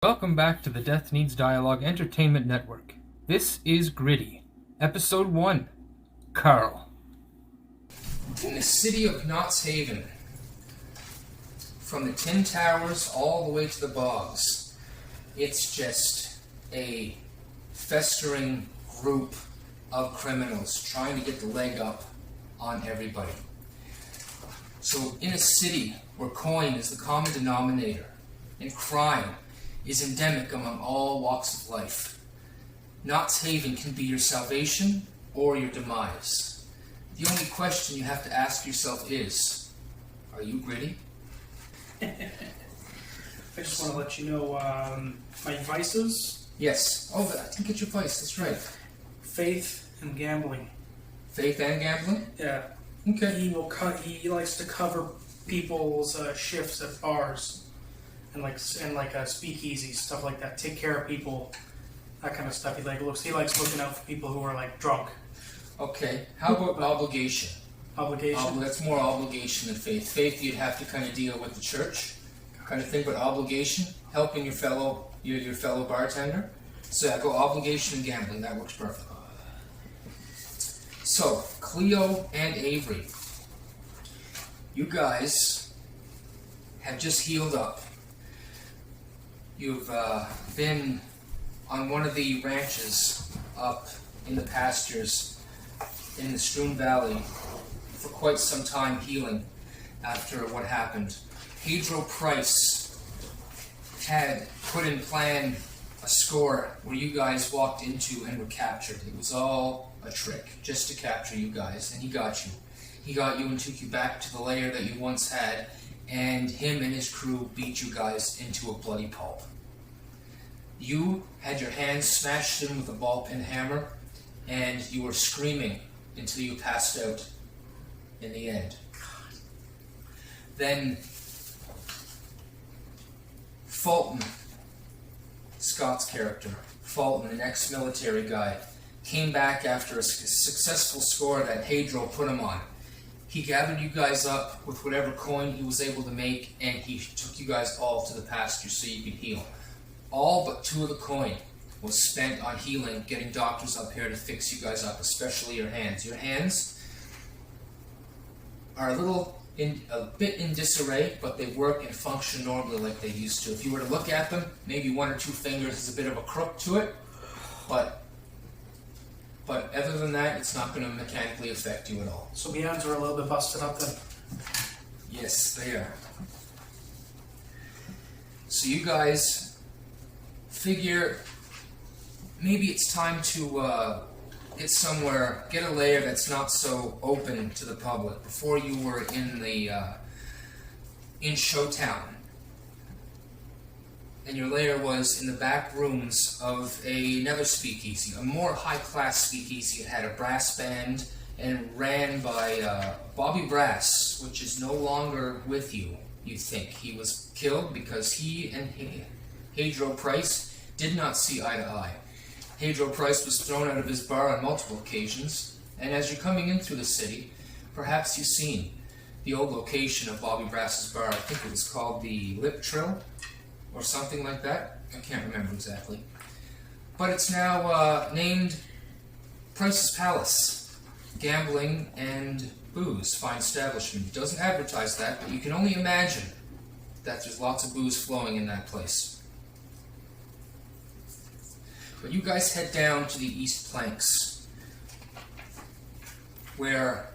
Welcome back to the Death Needs Dialogue Entertainment Network. This is Gritty, Episode 1, Carl. In the city of Knott's Haven, from the Tin Towers all the way to the bogs, it's just a festering group of criminals trying to get the leg up on everybody. So in a city where coin is the common denominator and crime is endemic among all walks of life, Knott's Haven can be your salvation or your demise. The only question you have to ask yourself is, are you gritty? I just want to let you know my vices. Yes. Oh, I didn't get your vice. That's right. Faith and gambling. Faith and gambling? Yeah. Okay. He likes to cover people's shifts at bars and speakeasies, stuff like that. Take care of people, that kind of stuff. He likes looking out for people who are like drunk. Okay. How about obligation? Obligation. That's more obligation than faith. Faith, you'd have to kind of deal with the church, kind of thing. But obligation, helping your fellow bartender. So yeah, go obligation and gambling. That works perfect. So Cleo and Avery, you guys have just healed up. You've been on one of the ranches up in the pastures in the Strewn Valley for quite some time, healing after what happened. Headrow Price had put in plan a score where you guys walked into and were captured. It was all a trick, just to capture you guys, and he got you. He got you and took you back to the lair that you once had, and him and his crew beat you guys into a bloody pulp. You had your hands smashed in with a ball-peen hammer, and you were screaming until you passed out in the end. Then Fulton, Scott's character, Fulton, an ex-military guy, came back after a successful score that Headrow put him on. He gathered you guys up with whatever coin he was able to make, and he took you guys all to the pasture so you could heal. All but 2 of the coin was spent on healing, getting doctors up here to fix you guys up, especially your hands. Your hands are a bit in disarray, but they work and function normally like they used to. If you were to look at them, maybe 1 or 2 fingers is a bit of a crook to it, but other than that, it's not going to mechanically affect you at all. So the hands are a little bit busted up then. Yes, they are. So you guys figure maybe it's time to get somewhere, get a lair that's not so open to the public. Before you were in Showtown, and your lair was in the back rooms of another speakeasy, a more high-class speakeasy. It had a brass band and ran by Bobby Brass, which is no longer with you, you think. He was killed because he and Headrow Price did not see eye to eye. Headrow Price was thrown out of his bar on multiple occasions, and as you're coming in through the city, perhaps you've seen the old location of Bobby Brass's bar. I think it was called the Lip Trill, or something like that. I can't remember exactly. But it's now named Price's Palace. Gambling and booze, fine establishment. It doesn't advertise that, but you can only imagine that there's lots of booze flowing in that place. But you guys head down to the East Planks, where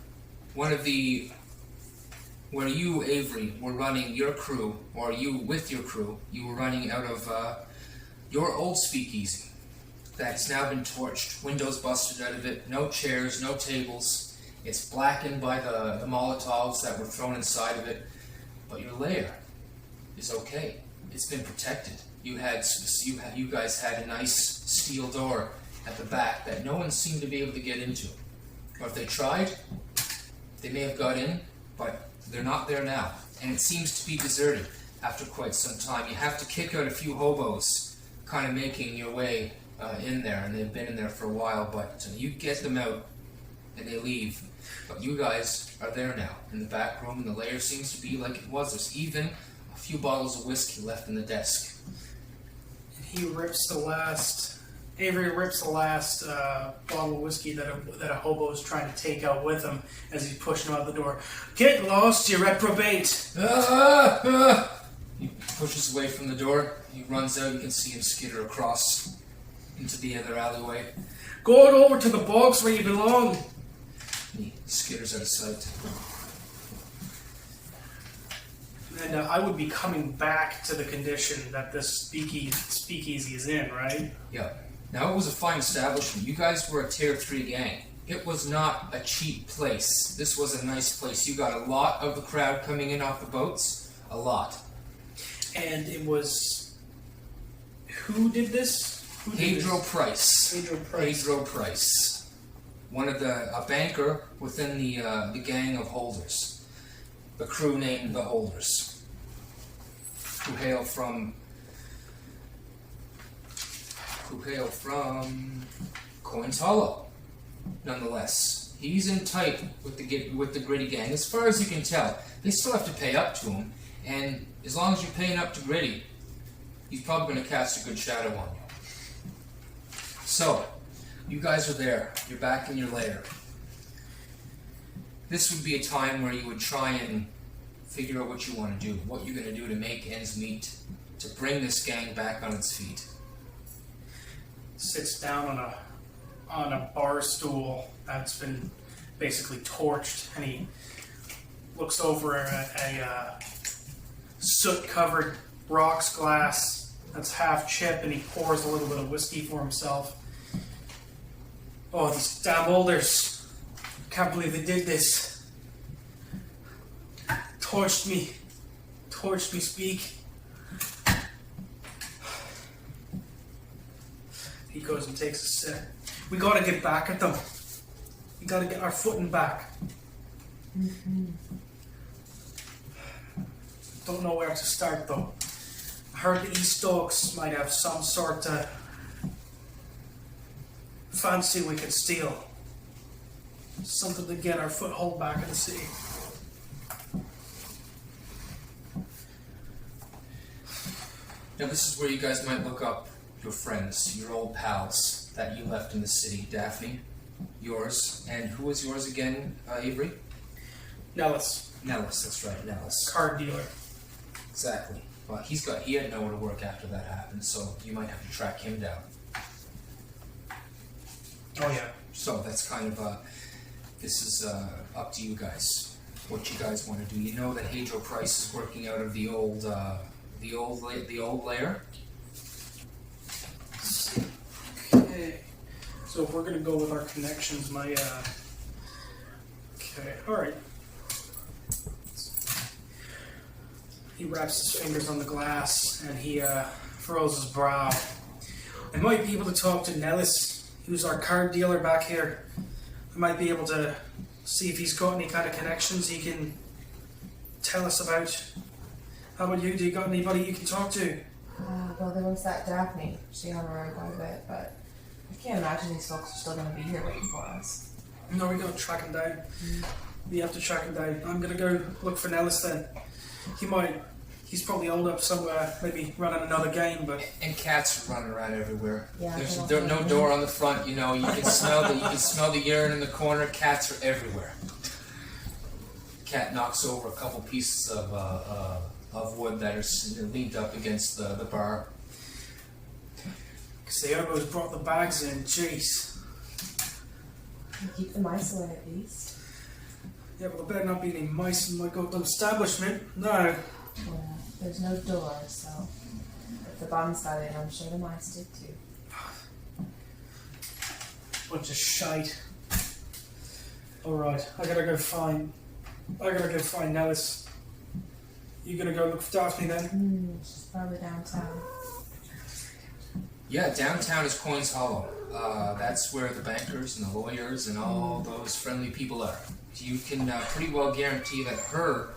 you, Avery, were running your crew, or you with your crew, you were running out of your old speakeasy that's now been torched, windows busted out of it, no chairs, no tables. It's blackened by the Molotovs that were thrown inside of it, but your lair is okay. It's been protected. You guys had a nice steel door at the back that no one seemed to be able to get into. Or if they tried, they may have got in, but they're not there now. And it seems to be deserted after quite some time. You have to kick out a few hobos, kind of making your way in there, and they've been in there for a while, but you get them out and they leave. But you guys are there now in the back room, and the lair seems to be like it was. There's even a few bottles of whiskey left in the desk. Avery rips the last bottle of whiskey that a hobo is trying to take out with him as he's pushing him out the door. Get lost, you reprobate! He pushes away from the door. He runs out. You can see him skitter across into the other alleyway. Go on over to the box where you belong. He skitters out of sight. And I would be coming back to the condition that this speakeasy is in, right? Yeah. Now, it was a fine establishment. You guys were a Tier 3 gang. It was not a cheap place. This was a nice place. You got a lot of the crowd coming in off the boats. A lot. And it was... Who did this? Headrow Price. Headrow Price. A banker within the gang of holders. The crew named the Holders. Who hail from Coins Hollow. Nonetheless, he's in tight with the Gritty gang. As far as you can tell, they still have to pay up to him, and as long as you're paying up to Gritty, he's probably going to cast a good shadow on you. So, you guys are there. You're back in your lair. This would be a time where you would try and figure out what you want to do, what you're going to do to make ends meet, to bring this gang back on its feet. Sits down on a bar stool that's been basically torched, and he looks over a soot-covered rocks glass that's half chip, and he pours a little bit of whiskey for himself. Oh, these damn Holders! Can't believe they did this. Torched me, speak. He goes and takes a sip. We gotta get back at them. We gotta get our footing back. Don't know where to start though. I heard the East Oaks might have some sort of fancy we could steal. Something to get our foothold back in the city. Now this is where you guys might look up your friends, your old pals that you left in the city. Daphne, yours, and who was yours again, Avery? Nellis, Nellis, that's right, Nellis. card dealer. Exactly. Well, he had nowhere to work after that happened, so you might have to track him down. Oh yeah. So that's kind of this is up to you guys. What you guys want to do? You know that Headrow Price is working out of the old lair. Okay. So if we're gonna go with our connections, okay, all right. He wraps his fingers on the glass and he furrows his brow. I might be able to talk to Nellis, who's our card dealer back here. I might be able to see if he's got any kind of connections he can tell us about. How about you? Do you got anybody you can talk to? Well, there was that Daphne. She hung around quite a bit, but I can't imagine these folks are still going to be here waiting for us. No, we gotta track him down. We have to track him down. I'm gonna go look for Nellis then. He's probably old up somewhere, maybe running another game, but... And cats are running around everywhere. Yeah, There's no door on the front, you know, you can smell the urine in the corner, cats are everywhere. Cat knocks over a couple pieces of wood that are leaned up against the bar. Because the Herbos brought the bags in, jeez. You keep the mice away at least. Yeah, but there better not be any mice in my goddamn establishment. No. Yeah, there's no door, so if the bombs got in, I'm sure the mice did too. Bunch of shite. Alright, I gotta go find Nellis. You gonna go look for Daphne then? She's probably downtown. Yeah, downtown is Coins Hollow. That's where the bankers and the lawyers and all those friendly people are. You can pretty well guarantee that her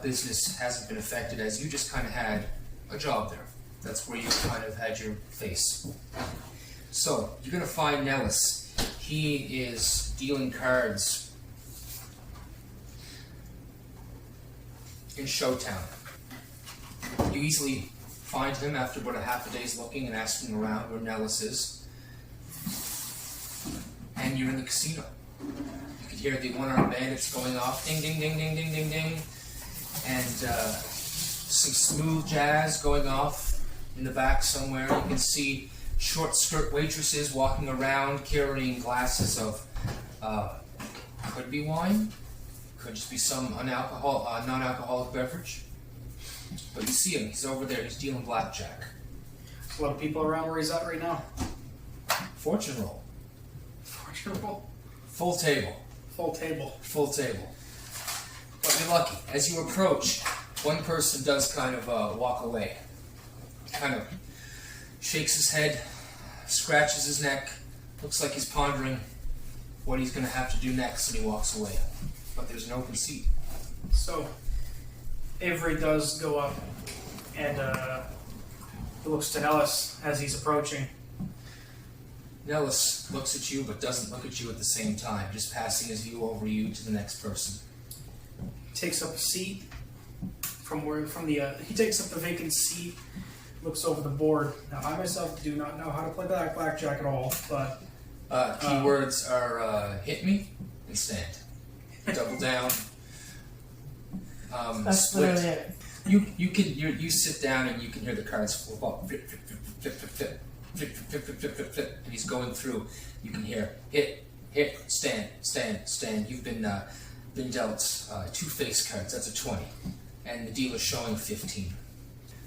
business hasn't been affected, as you just kind of had a job there. That's where you kind of had your face. So, you're going to find Nellis. He is dealing cards in Showtown. You easily find him after about a half a day's looking and asking around where Nellis is. And you're in the casino. You could hear the one-armed bandits going off, ding, ding, ding, ding, ding, ding, ding. And some smooth jazz going off in the back somewhere. You can see short-skirt waitresses walking around carrying glasses of, could be wine, could just be some non-alcoholic beverage. But you see him, he's over there, he's dealing blackjack. There's a lot of people around where he's at right now. Fortune roll. Fortune roll? Full table. Full table. Full table. But you're lucky. As you approach, one person does kind of walk away. Kind of shakes his head, scratches his neck, looks like he's pondering what he's going to have to do next, and he walks away. But there's an open seat. So, Avery does go up and he looks to Nellis as he's approaching. Nellis looks at you, but doesn't look at you at the same time, just passing his view over you to the next person. Takes up a seat he takes up the vacant seat, looks over the board. Now, I myself do not know how to play blackjack at all, but keywords are hit me and stand. Double down. That's Split. literally it. You sit down and you can hear the cards flip up, flip, flip, flip, flip, flip, flip, flip, flip, flip, flip, flip, flip, and he's going through. You can hear hit, stand, stand, stand. You've been dealt 2 face cards. That's a 20, and the dealer's showing 15.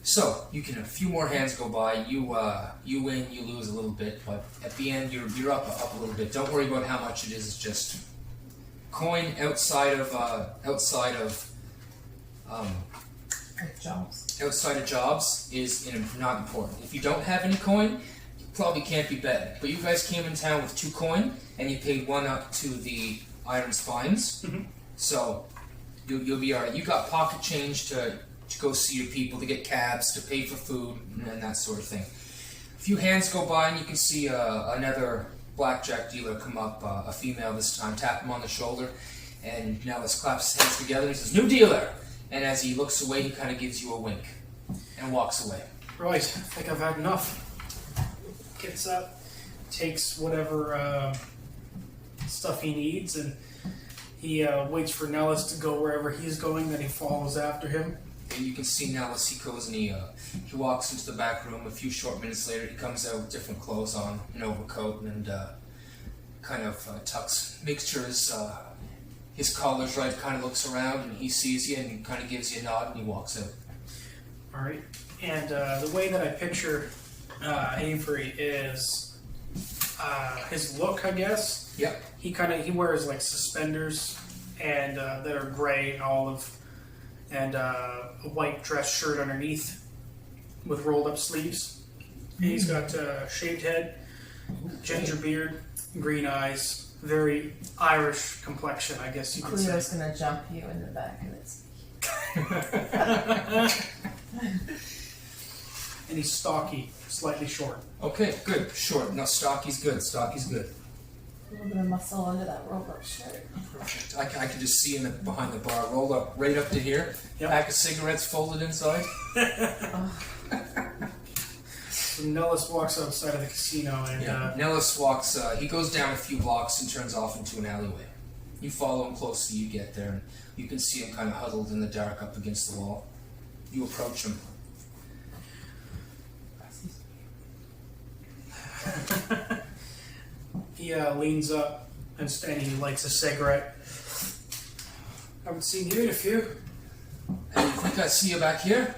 So you can a few more hands go by. You win, you lose a little bit, but at the end you're up a little bit. Don't worry about how much it is. It's just coin outside of Jobs. outside of jobs is not important. If you don't have any coin, you probably can't be betting. But you guys came in town with 2 coin, and you paid 1 up to the Iron Spines, so you'll be alright. You got pocket change to go see your people, to get cabs, to pay for food, and that sort of thing. A few hands go by, and you can see another blackjack dealer come up, a female this time, tap him on the shoulder, and Nellis claps his hands together and he says, "New dealer!" And as he looks away, he kind of gives you a wink and walks away. right, I think I've had enough. Gets up, takes whatever stuff he needs, and he waits for Nellis to go wherever he's going, then he follows after him. And you can see Nellis, he goes and he walks into the back room. A few short minutes later, he comes out with different clothes on, an overcoat, and kind of makes sure his collar's right, kind of looks around, and he sees you, and he kind of gives you a nod, and he walks out. All right, and the way that I picture Avery is his look, I guess. Yep. He wears like suspenders and that are gray and olive, and a white dress shirt underneath with rolled up sleeves. And he's got a shaved head, ginger beard, green eyes, very Irish complexion, I guess you could say. Cleo's gonna jump you in the back of this. And he's stocky, slightly short. Okay, good. Short. No, stocky's good. Stocky's good. A little bit of muscle under that rolled up shirt. Perfect. I can just see him behind the bar, rolled up right up to here. Yep. Pack of cigarettes folded inside. So Nellis walks outside of the casino and Nellis walks. He goes down a few blocks and turns off into an alleyway. You follow him closely. You get there, and you can see him kind of huddled in the dark up against the wall. You approach him. he leans up and he lights a cigarette. Haven't seen you in a few. Hey, you think I see you back here?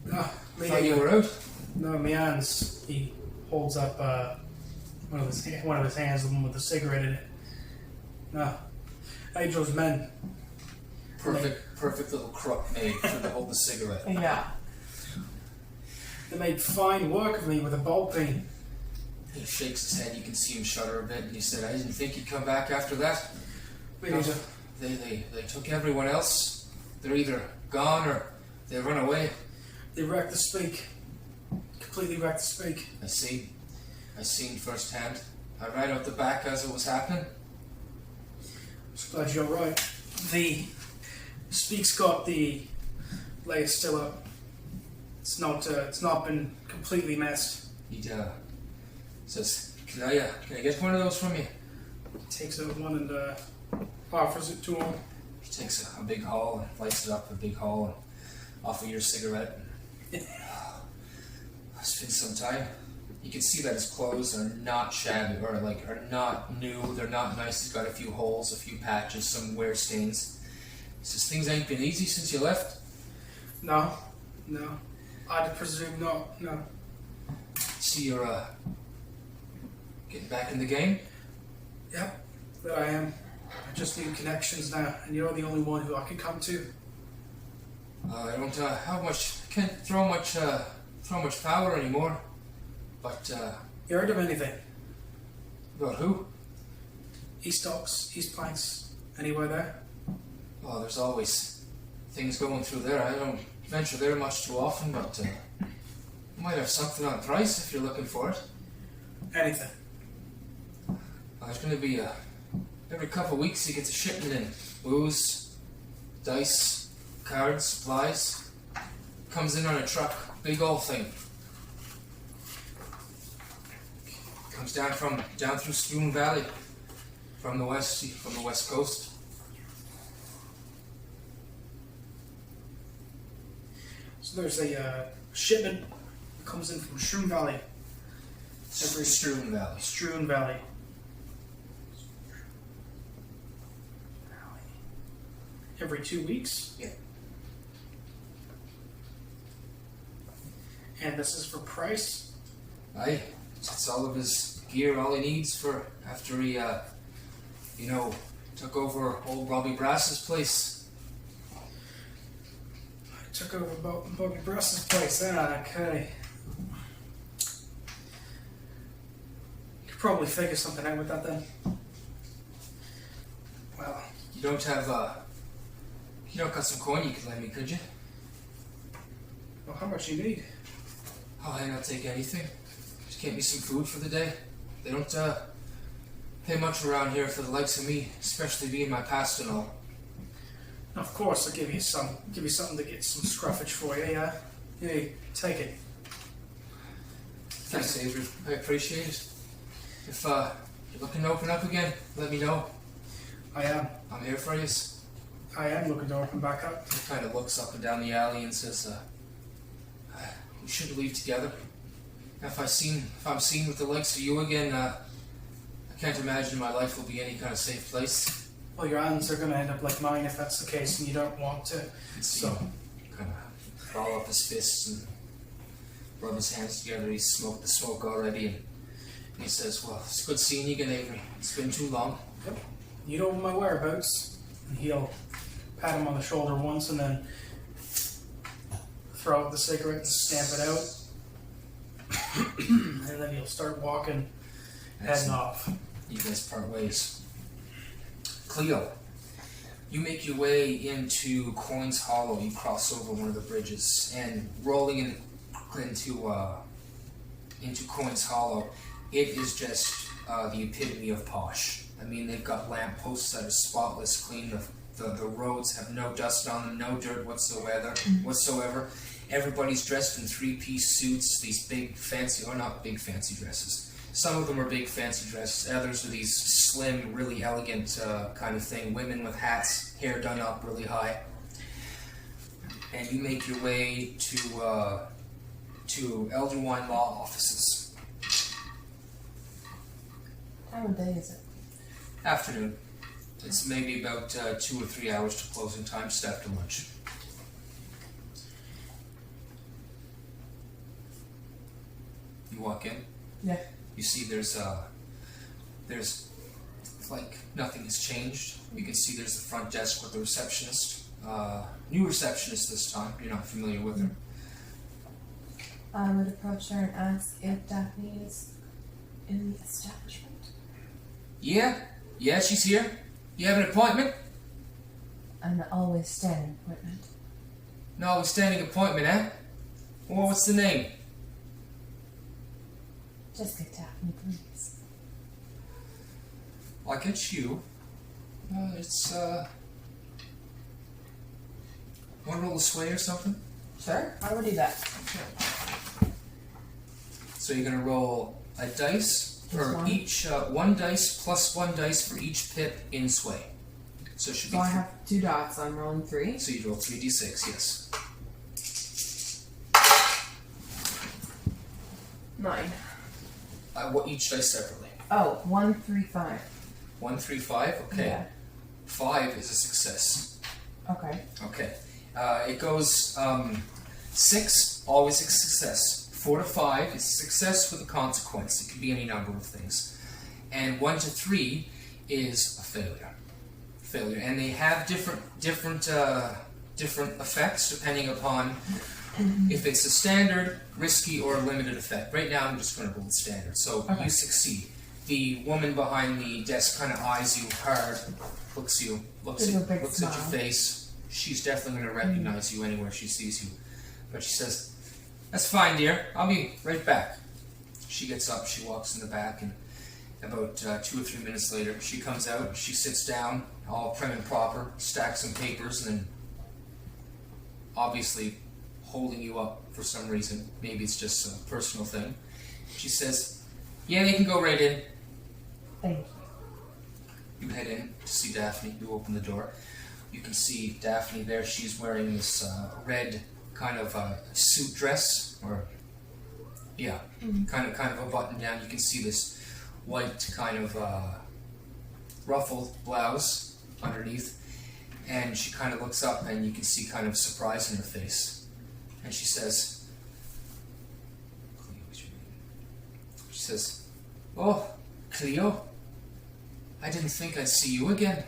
No, Thought you were out. No, man's. He holds up one of his hands, the one with the cigarette in it. No, Heidrow's men. Perfect little crook made for to hold the cigarette. Yeah. They made fine work of me with a ball peen. He shakes his head. You can see him shudder a bit, and he said, "I didn't think you'd come back after that." Really, They took everyone else. They're either gone or they run away. they wrecked the speak. Completely wrecked the speak. I see. I seen firsthand. I ran out the back as it was happening. Just glad you're right. The speak's got the leg still up. It's not been completely messed. He says, can I get one of those from you? Takes out one and offers it to him. He takes a big haul and lights it up, a big haul, and offers you a cigarette. It's been some time. You can see that his clothes are not shabby, or like are not new. They're not nice. He's got a few holes, a few patches, some wear stains. He says things ain't been easy since you left. No. I'd presume not. No. See, you're getting back in the game. Yep, that I am. I just need connections now, and you're the only one who I can come to. I don't can't throw much power anymore. But You heard of anything? about who? East Docks, East Planks, anywhere there? Oh, there's always things going through there. I don't venture there much too often, but you might have something on price if you're looking for it. Anything. There's going to be every couple of weeks he gets a shipment in. Booze, dice, cards, supplies. Comes in on a truck, big old thing. Comes down through Spoon Valley, from the west coast. So there's a shipment that comes in from Shroom Valley. Spoon Valley. Stroon Valley. Every 2 weeks? Yeah. And this is for price? Aye, it's all of his gear, all he needs for after he, took over old Robbie Brass's place. I took over Bobby Bruss's place. Okay. Could probably figure something out with that then. Well, You don't got some coin you could lend me, could you? well, how much you need? Oh, I'll take anything. Just get me some food for the day. They don't pay much around here for the likes of me, especially being my past and all. Of course, I'll give you something to get some scruffage for you, yeah? Hey, take it. Thanks, Avery. I appreciate it. If you're looking to open up again, let me know. I am. I'm here for you. I am looking to open back up. He kind of looks up and down the alley and says, we should leave together. If I'm seen with the likes of you again, I can't imagine my life will be any kind of safe place. Well, your hands are going to end up like mine if that's the case, and you don't want to. So, kind of ball up his fists and rub his hands together. He's smoked the smoke already, and he says, well, it's good seeing you again, Avery. It's been too long. Yep. You know my whereabouts. And he'll pat him on the shoulder once and then throw out the cigarette and stamp it out. And then he'll start walking, heading off. You guys part ways. Cleo, you make your way into Coins Hollow. You cross over one of the bridges, and rolling into Coins Hollow, it is just the epitome of posh. I mean, they've got lampposts that are spotless, clean. The roads have no dust on them, no dirt whatsoever. Everybody's dressed in three-piece suits, these big fancy, or not big fancy dresses. Some of them are big fancy dresses, others are these slim, really elegant kind of thing. Women with hats, hair done up really high. And you make your way to Elderwine Law offices. How of day is it? Afternoon. It's maybe about 2 or 3 hours to closing time, just after lunch. You walk in. Yeah. You see there's like nothing has changed. You can see there's the front desk with the receptionist. New receptionist this time. You're not familiar with her. I would approach her and ask if Daphne is in the establishment. Yeah, she's here. You have an appointment? An always standing appointment. No, standing appointment, eh? Well, what's the name? Just get Daphne, please. I'll get you. It's, want to roll a sway or something? Sure. How do we do that? So you're gonna roll a dice for one? each, one dice plus one dice for each pip in sway. So it should So be I have 2 dots. I'm rolling 3. so you roll 3d6, yes. 9. What each dice separately? Oh, 1, 3, 5. 1, 3, 5, okay. Yeah. 5 is a success. Okay. Okay. It goes 6, always a success. 4 to 5 is a success with a consequence. It could be any number of things. And 1 to 3 is a failure. And they have different effects depending upon if it's a standard, risky, or a limited effect. Right now I'm just going to roll the standard. So Okay. you succeed. The woman behind the desk kind of eyes you hard, looks Gives you a at big your smile. face. She's definitely going to recognize you anywhere she sees you. But she says, "That's fine, dear. I'll be right back." She gets up, she walks in the back, and about 2 or 3 minutes later, she comes out, she sits down, all prim and proper, stacks some papers, and then obviously holding you up for some reason. Maybe it's just a personal thing. She says, "Yeah, they can go right in." Thank you. You head in to see Daphne. You open the door. You can see Daphne there. She's wearing this red kind of suit dress, or kind of a button down. You can see this white kind of ruffled blouse underneath, and she kind of looks up, and you can see kind of surprise in her face. And she says, "Cleo, what's your name?" She says, "Oh, Cleo. I didn't think I'd see you again."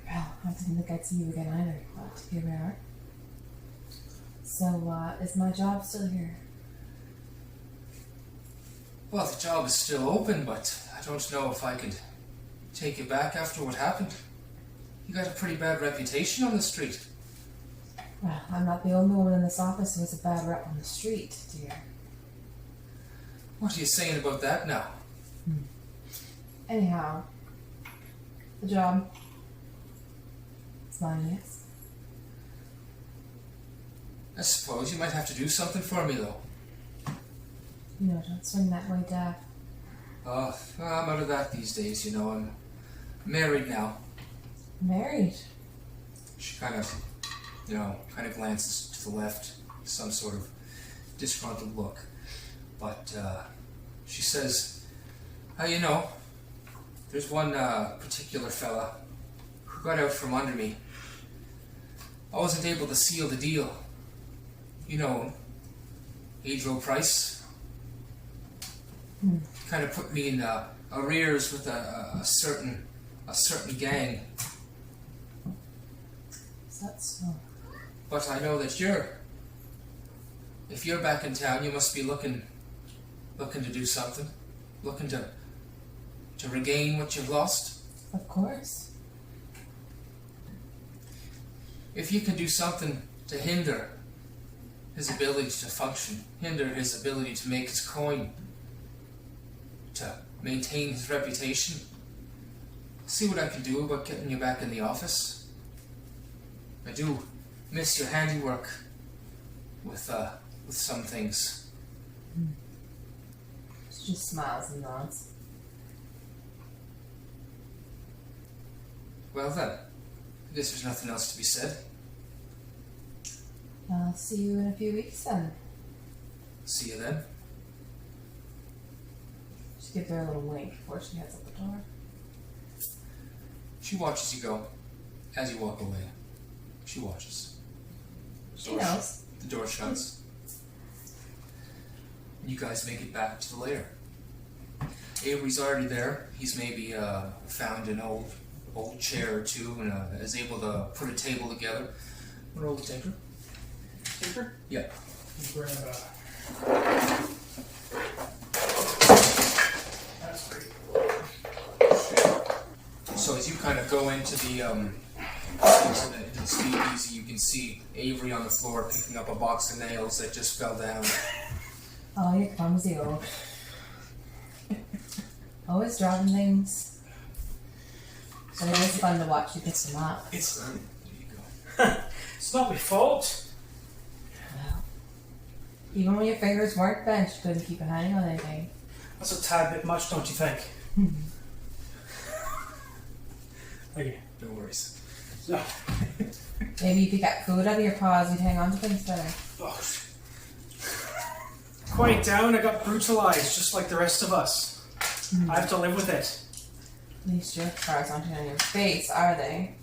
Well, I didn't think I'd see you again either, but here we are. So, is my job still here? Well, the job is still open, but I don't know if I could take you back after what happened. You got a pretty bad reputation on the street. Well, I'm not the only one in this office who has a bad rep on the street, dear. What are you saying about that now? Anyhow, the job. It's mine, yes. I suppose you might have to do something for me, though. You know, don't swing that way, Dad. Well, I'm out of that these days, you know. I'm married now. Married? She kind of glances to the left, some sort of disgruntled look. But she says, you know, there's one particular fella who got out from under me. I wasn't able to seal the deal. You know him, Headrow Price. Kind of put me in arrears with a certain gang. Is that so? But I know that if you're back in town, you must be looking to do something, looking to regain what you've lost. Of course. If you can do something to hinder his ability to function, hinder his ability to make his coin, to maintain his reputation, see what I can do about getting you back in the office. I do miss your handiwork with some things. She just smiles and nods. Well then, I guess there's nothing else to be said. I'll see you in a few weeks then. See you then. She gives her a little wink before she heads out the door. She watches you go as you walk away. She watches. She knows. The door shuts. You guys make it back to the lair. Avery's already there. He's maybe found an old chair or two and is able to put a table together. Roll the tinker. Tinker? Yeah. Grab that's great. So as you kind of go into the speakeasy, you can see Avery on the floor picking up a box of nails that just fell down. Oh, you're clumsy, old. Always dropping things. But it is fun to watch you pick them up. It's There you go. it's not my fault. Even when your fingers weren't bent, you couldn't keep a hang on anything. That's a tad bit much, don't you think? Okay. No worries. No. Maybe if you got food out of your paws, you'd hang on to things better. Oh. Quiet down, I got brutalized just like the rest of us. I have to live with it. At least your scars aren't on your face, are they?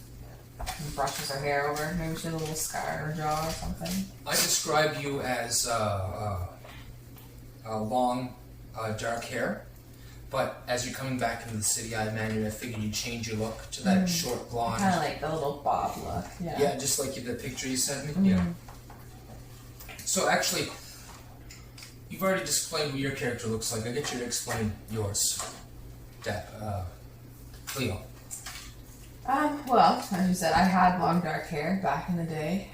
And brushes her hair over. Maybe she has a little scar on her jaw or something. I describe you as long, dark hair, but as you're coming back into the city, I figured you'd change your look to that short blonde. Kind of like the little bob look. Yeah. Yeah, just like the picture you sent me. Yeah. So actually, you've already explained what your character looks like. I get you to explain yours, Cleo. Well, as you said, I had long dark hair back in the day.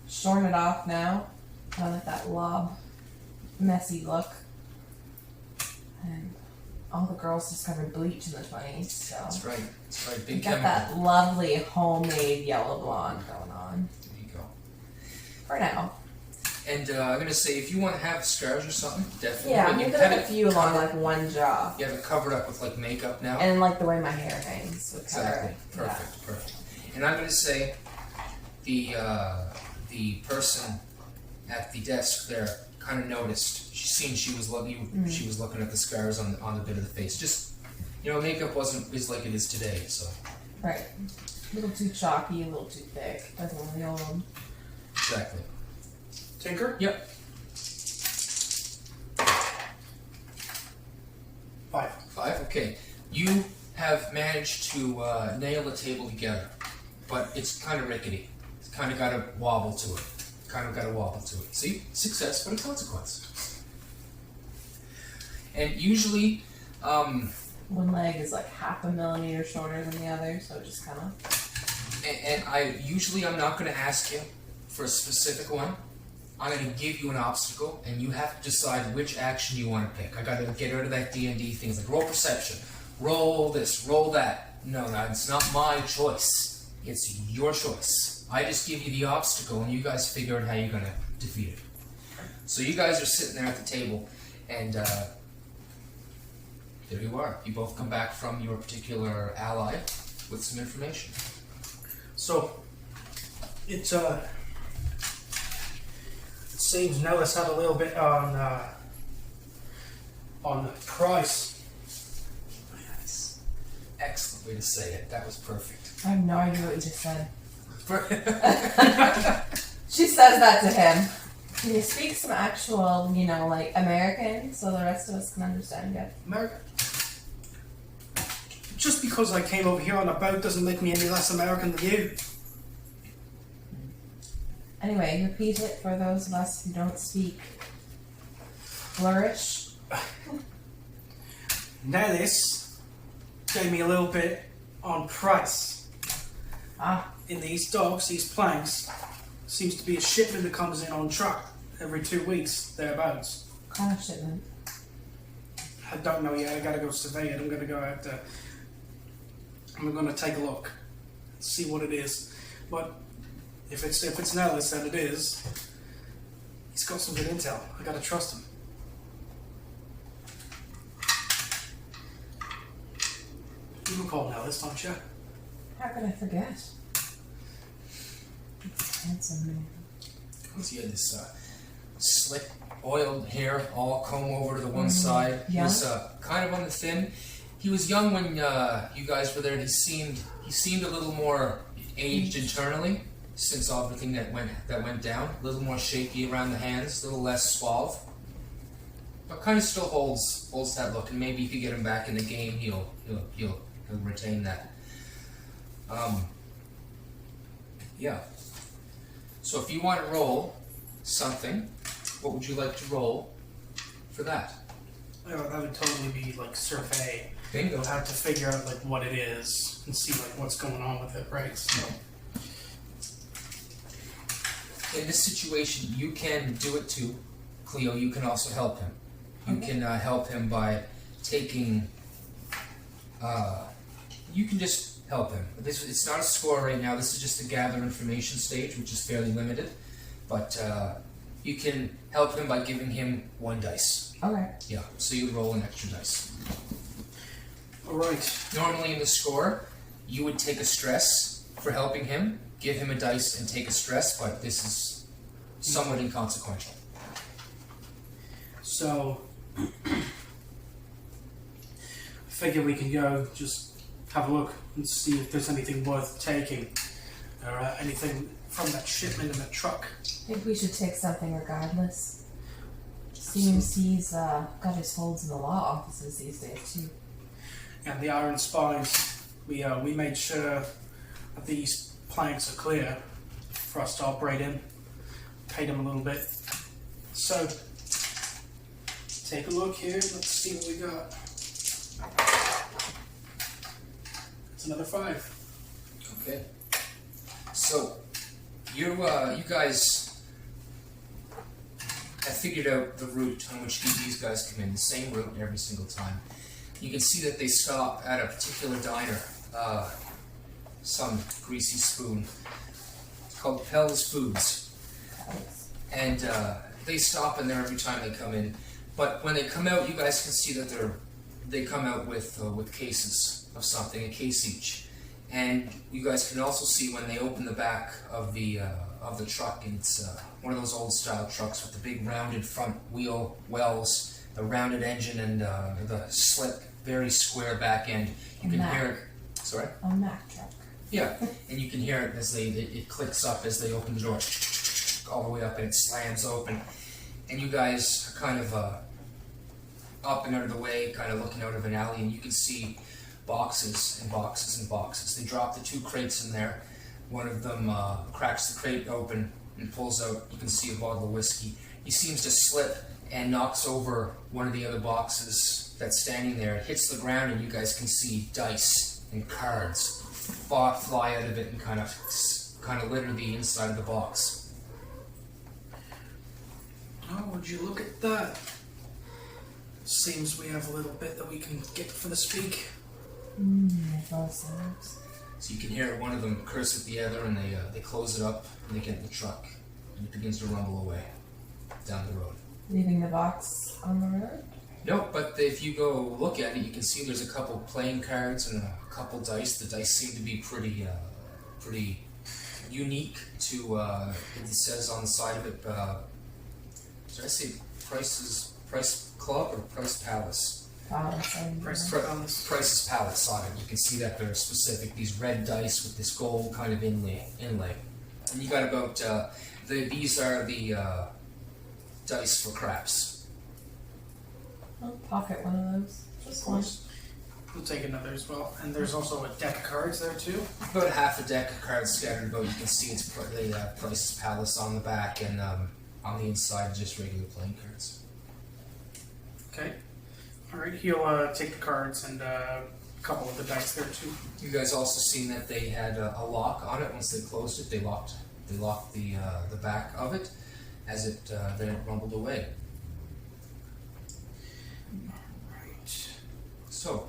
Shorn it off now. Kind of like that lob, messy look. And all the girls discovered bleach in the 20s, so. That's right. That's right. You Big got chemical. that lovely homemade yellow blonde going on. There you go. For now. And I'm gonna say, if you want to have scars or something, definitely. Yeah, but I'm you gonna have have a few along like one jaw. You have it covered up with like makeup now. And like the way my hair hangs. Would cover Exactly. it. Perfect. Perfect. And I'm gonna say, the person at the desk there kind of noticed. She was looking. She was looking at the scars on the bit of the face. Just makeup is like it is today. So. Right. A little too chalky, a little too thick. Doesn't really old. Exactly. Tinker? Yep. 5. 5. Okay. You have managed to nail the table together, but it's kind of rickety. It's kind of got a wobble to it. See, success, but a consequence. And usually, One leg is like half a millimeter shorter than the other, so it just kind of. and I'm not going to ask you for a specific one. I'm going to give you an obstacle, and you have to decide which action you want to pick. I got to get rid of that D&D things like roll perception, roll this, roll that. No, it's not my choice. It's your choice. I just give you the obstacle, and you guys figure out how you're going to defeat it. So you guys are sitting there at the table, and there you are. You both come back from your particular ally with some information. So, it seems Nellis had a little bit on Price. Nice. Excellent way to say it. That was perfect. I have no idea what you just said. She says that to him. Can you speak some actual, like American so the rest of us can understand you? America. Just because I came over here on a boat doesn't make me any less American than you. Anyway, repeat it for those of us who don't speak flourish. Nellis gave me a little bit on Price. Ah, In these docks, these planks, seems to be a shipment that comes in on truck every 2 weeks, thereabouts. kind of shipment. I don't know yet, I gotta go survey it. I'm gonna go out there. I'm gonna take a look, see what it is. But if it's Nellis, then it is. He's got some good intel. I gotta trust him. You recall Nellis, don't you? How could I forget? It's a handsome man. He had this slick, oiled hair, all comb over to the one side. He Young? was kind of on the thin. He was young when you guys were there, and he seemed a little more aged internally since everything that went down. A little more shaky around the hands, a little less suave, but kind of still holds that look. And maybe if you get him back in the game, he'll retain that. Yeah. So if you want to roll something, what would you like to roll for that? That would totally be like survey. Bingo. You'll have to figure out like what it is and see like what's going on with it, right? So, In this situation, you can do it too. Cleo, you can also help him. You can help him by taking... you can just help him. It's not a score right now. This is just a gather information stage, which is fairly limited. But You can help him by giving him 1 dice. Okay. Yeah, so you roll an extra dice. Alright. Normally in the score, you would take a stress for helping him, give him a dice and take a stress, but this is somewhat inconsequential. So, I figure we can go just have a look and see if there's anything worth taking. Or anything from that shipment in the truck. I think we should take something regardless. Seems he's got his holds in the law offices these days too. And the iron spines, we made sure that these planks are clear for us to operate in. Paid them a little bit. So, take a look here. Let's see what we got. It's another 5. Okay. So, you guys have figured out the route on which these guys come in, the same route every single time. You can see that they stop at a particular diner, some greasy spoon. It's called Pell's Foods. And they stop in there every time they come in. But when they come out, you guys can see that they come out with cases of something, a case each. And you guys can also see when they open the back of the truck, and it's one of those old style trucks with the big rounded front wheel wells, the rounded engine, and the slick, very square back end. You can hear it. Sorry? A Mack truck. Yeah, and you can hear it as it clicks up as they open the door, all the way up, and it slams open. And you guys are kind of up and out of the way, kind of looking out of an alley, and you can see boxes and boxes and boxes. They drop the 2 crates in there. One of them cracks the crate open and pulls out, you can see a bottle of whiskey. He seems to slip and knocks over one of the other boxes that's standing there. It hits the ground, and you guys can see dice and cards fly out of it and kind of litter the inside of the box. Oh, would you look at that? Seems we have a little bit that we can get for the speak. So you can hear one of them curse at the other, and they close it up, and they get in the truck, and it begins to rumble away down the road. Leaving the box on the road? No, but if you go look at it, you can see there's a couple playing cards and a couple dice. The dice seem to be pretty unique to, it says on the side of it, should I say Price Club or Price Palace? Price's Palace on it. You can see that they're specific, these red dice with this gold kind of inlay. And you got about, these are the dice for craps. I'll pocket one of those. Just one. We'll take another as well. And there's also a deck of cards there too. About half a deck of cards scattered about. You can see it's Price's Palace on the back, and on the inside just regular playing cards. Okay. Alright, he'll take the cards and a couple of the dice there too. You guys also seen that they had a lock on it. Once they closed it, they locked the back of it as it then it rumbled away. Right. So,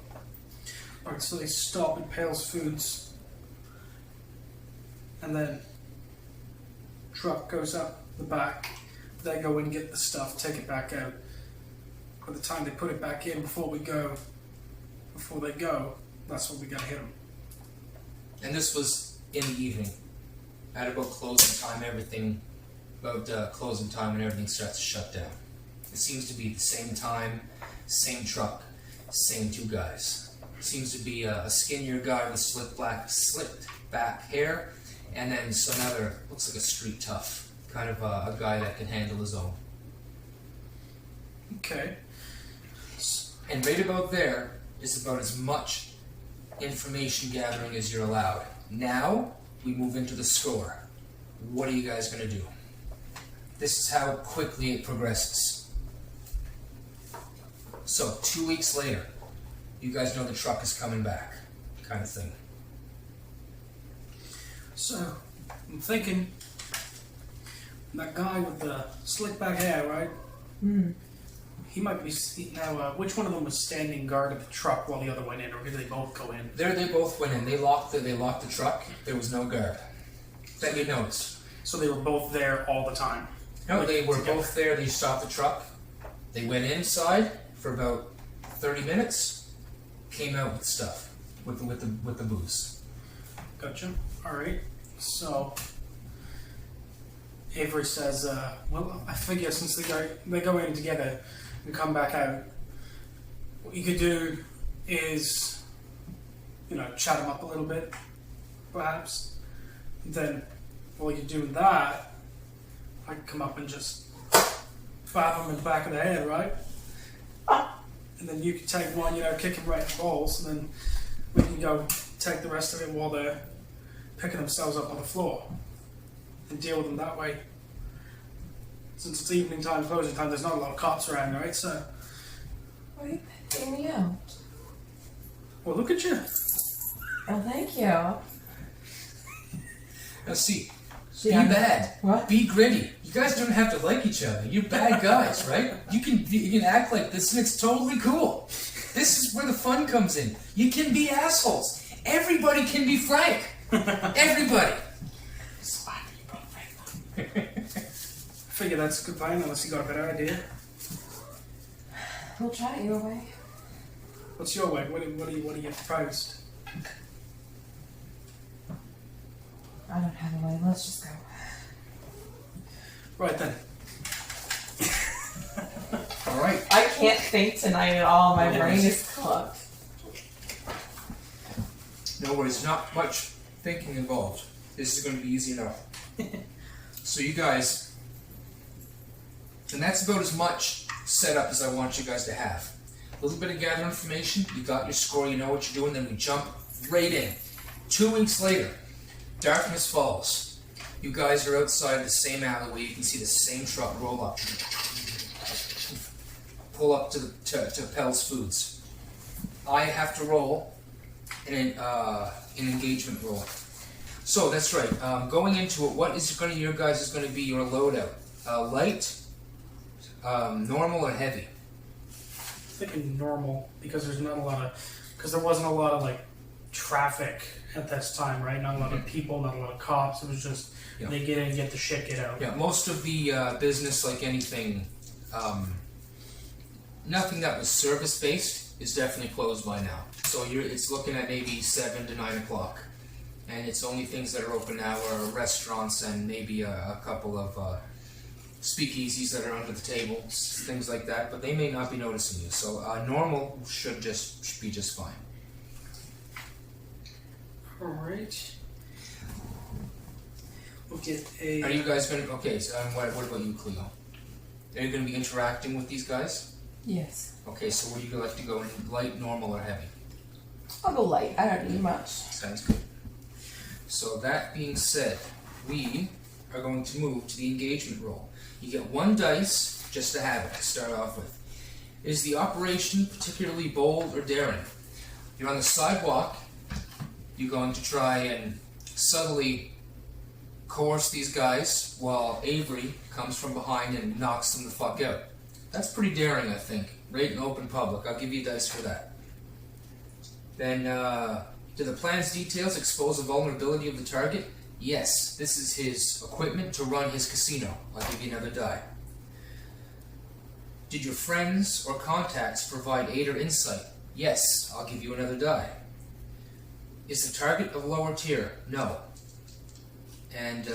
Alright, so they stop at Pale's Foods, and then truck goes up the back. They go in, get the stuff, take it back out. By the time they put it back in, before they go, that's when we gotta hit them. and this was in the evening, at about closing time. Closing time, and everything starts to shut down. It seems to be the same time, same truck, same 2 guys. It seems to be a skinnier guy with slicked back hair, and then some other, looks like a street tough, kind of a guy that can handle his own. Okay. And right about there is about as much information gathering as you're allowed. Now, we move into the score. What are you guys going to do? This is how quickly it progresses. So, 2 weeks later, you guys know the truck is coming back, kind of thing. So, I'm thinking, that guy with the slick back hair, right? He might be, now, which one of them was standing guard at the truck while the other went in, or did they both go in? They both went in. They locked the truck. There was no guard. That you noticed. So they were both there all the time. No, they were both there. They stopped the truck. They went inside for about 30 minutes. Came out with stuff, with the booze. Gotcha. All right. So Avery says, "Well, I figure since they go in together and come back out, what you could do is, chat them up a little bit, perhaps. Then, while you're doing that, I can come up and just bap them in the back of the head, right? And then you can take one, kick him right in the balls, and then we can go take the rest of it while they're picking themselves up on the floor and deal with them that way. Since it's evening time, closing time, there's not a lot of cops around, right? So, Why are you picking me out? well, look at you. Oh, thank you. Now see, be Yeah. bad. What? Be gritty. You guys don't have to like each other. You're bad guys, right? You can act like this and it's totally cool. This is where the fun comes in. You can be assholes. Everybody can be frank. Everybody. I figure that's a good plan, unless you got a better idea. We'll try it your way. What's your way? What do you proposed? I don't have a way. Let's just go. Right then. All right. I can't think tonight at all. My brain is cooked. No worries. Not much thinking involved. This is going to be easy enough. So you guys, and that's about as much setup as I want you guys to have. A little bit of gather information. You got your score. You know what you're doing. Then we jump right in. 2 weeks later, darkness falls. You guys are outside the same alleyway. You can see the same truck roll up. Pull up to Pell's Foods. I have to roll an engagement roll. So that's right. Going into it, what is going to your guys is going to be your loadout? Light, normal, or heavy? I'm thinking normal because there wasn't a lot of like traffic at this time, right? Not a lot of people, not a lot of cops. It was just they get in, get the shit, get out. Yeah, most of the business, like anything, nothing that was service based is definitely closed by now. So it's looking at maybe 7 to 9 o'clock, and it's only things that are open now are restaurants and maybe a couple of speakeasies that are under the table, things like that. But they may not be noticing you. So normal should be just fine. All right. We'll get a. Are you guys going to? Okay. So what about you, Cleo? Are you going to be interacting with these guys? Yes. Okay. So would you like to go in light, normal, or heavy? I'll go light. I don't need much. Sounds good. So that being said, we are going to move to the engagement roll. You get 1 dice just to have it to start off with. Is the operation particularly bold or daring? You're on the sidewalk. You're going to try and subtly coerce these guys while Avery comes from behind and knocks them the fuck out. That's pretty daring, I think. Right in open public. I'll give you a dice for that. Then, do the plan's details expose the vulnerability of the target? Yes, this is his equipment to run his casino. I'll give you another die. Did your friends or contacts provide aid or insight? Yes, I'll give you another die. Is the target of lower tier? No. And,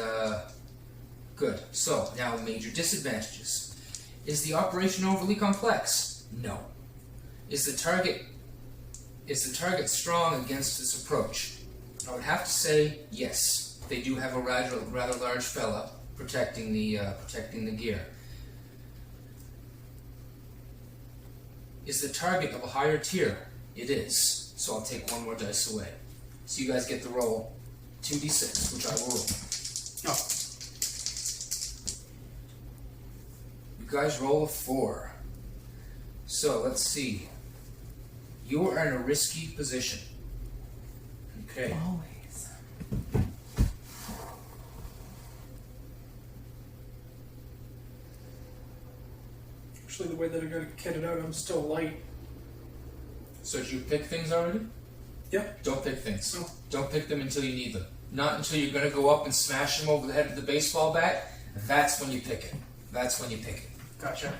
good. So, now major disadvantages. Is the operation overly complex? No. Is the target strong against this approach? I would have to say yes. They do have a rather large fella protecting the gear. Is the target of a higher tier? It is. So I'll take 1 more dice away. So you guys get to roll 2d6, which I will roll. Oh. You guys roll a 4. So let's see. You are in a risky position. Okay. Always. Actually, the way that I got to get it out, I'm still light. So did you pick things already? Yeah. Don't pick things. No. Don't pick them until you need them. Not until you're going to go up and smash them over the head with the baseball bat. That's when you pick it. That's when you pick it. Gotcha.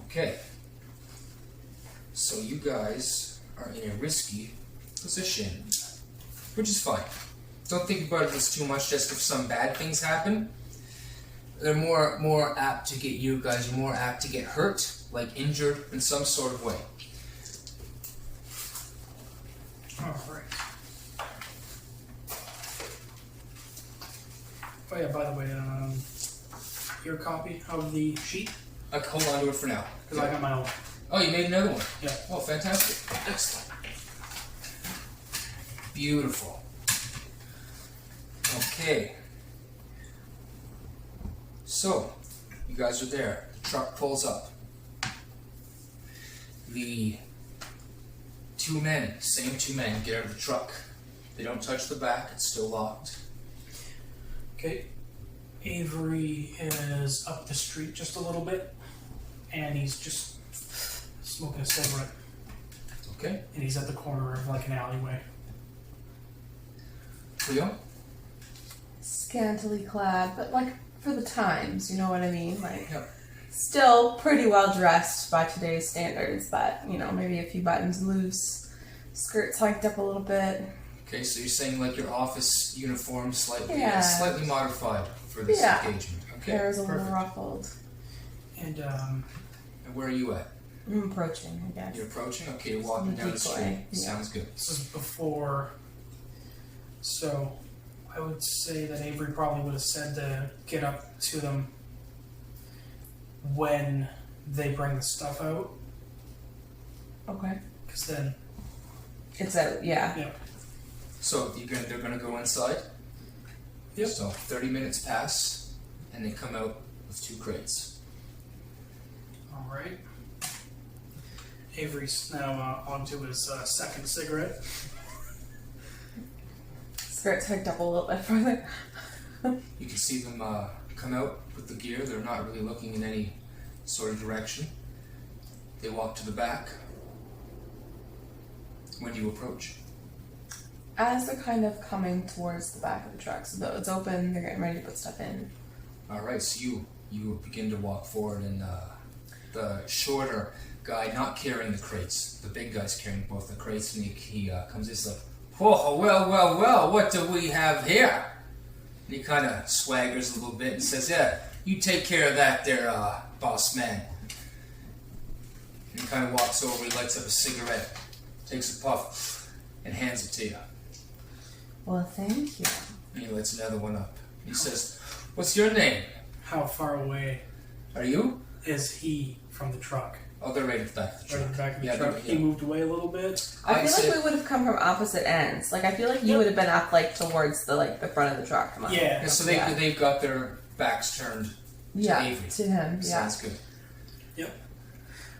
Okay. So you guys are in a risky position, which is fine. Don't think about this too much. Just if some bad things happen, they're more apt to get you guys. You're more apt to get hurt, like injured in some sort of way. Alright. Oh yeah, by the way, your copy of the sheet? I can hold on to it for now. Because I got my own. Oh, you made another one? Yeah. Oh, fantastic. Excellent. Beautiful. Okay. So, you guys are there. The truck pulls up. The same two men, get out of the truck. They don't touch the back, it's still locked. Okay. Avery is up the street just a little bit, and he's just smoking a cigarette. Okay. And he's at the corner of like an alleyway. Cleo? Scantily clad, but like for the times, you know what I mean? Like, Yep. still pretty well dressed by today's standards, but you know, maybe a few buttons loose, skirts hiked up a little bit. Okay, so you're saying like your office uniform slightly modified for this engagement. Okay. Hair is a little perfect. ruffled. And And where are you at? I'm approaching, I guess. You're approaching? Okay, you're walking down the Decoy, street. yeah. Sounds good. this is before, so I would say that Avery probably would have said to get up to them when they bring the stuff out, Okay. because then, It's out, yeah. yeah. So they're gonna go inside? Yep. So 30 minutes pass, and they come out with 2 crates. Alright. Avery's now onto his second cigarette. Skirts hiked up a little bit further. You can see them come out with the gear. They're not really looking in any sort of direction. They walk to the back. When do you approach? As they're kind of coming towards the back of the truck, so it's open, they're getting ready to put stuff in. Alright, so you begin to walk forward, and the shorter guy, not carrying the crates, the big guy's carrying both the crates, and he comes in, he's like, "Oh, well, what do we have here?" And he kind of swaggers a little bit and says, "Yeah, you take care of that there, boss man." And he kind of walks over, he lights up a cigarette, takes a puff, and hands it to you. Well, thank you. And he lights another one up. He says, "What's your name?" How far away "Are you?" is he from the truck? "Oh, they're right at the back of the Right truck." at the back of the Yeah, truck. they're- He moved away a little bit. I I'd feel say- like we would have come from opposite ends. Like, I feel like you would have been up, like, towards the front of the truck. Come on. Yeah. Yeah, so Yeah. they've got their backs turned Yeah, Avery. to him, yeah. Sounds good.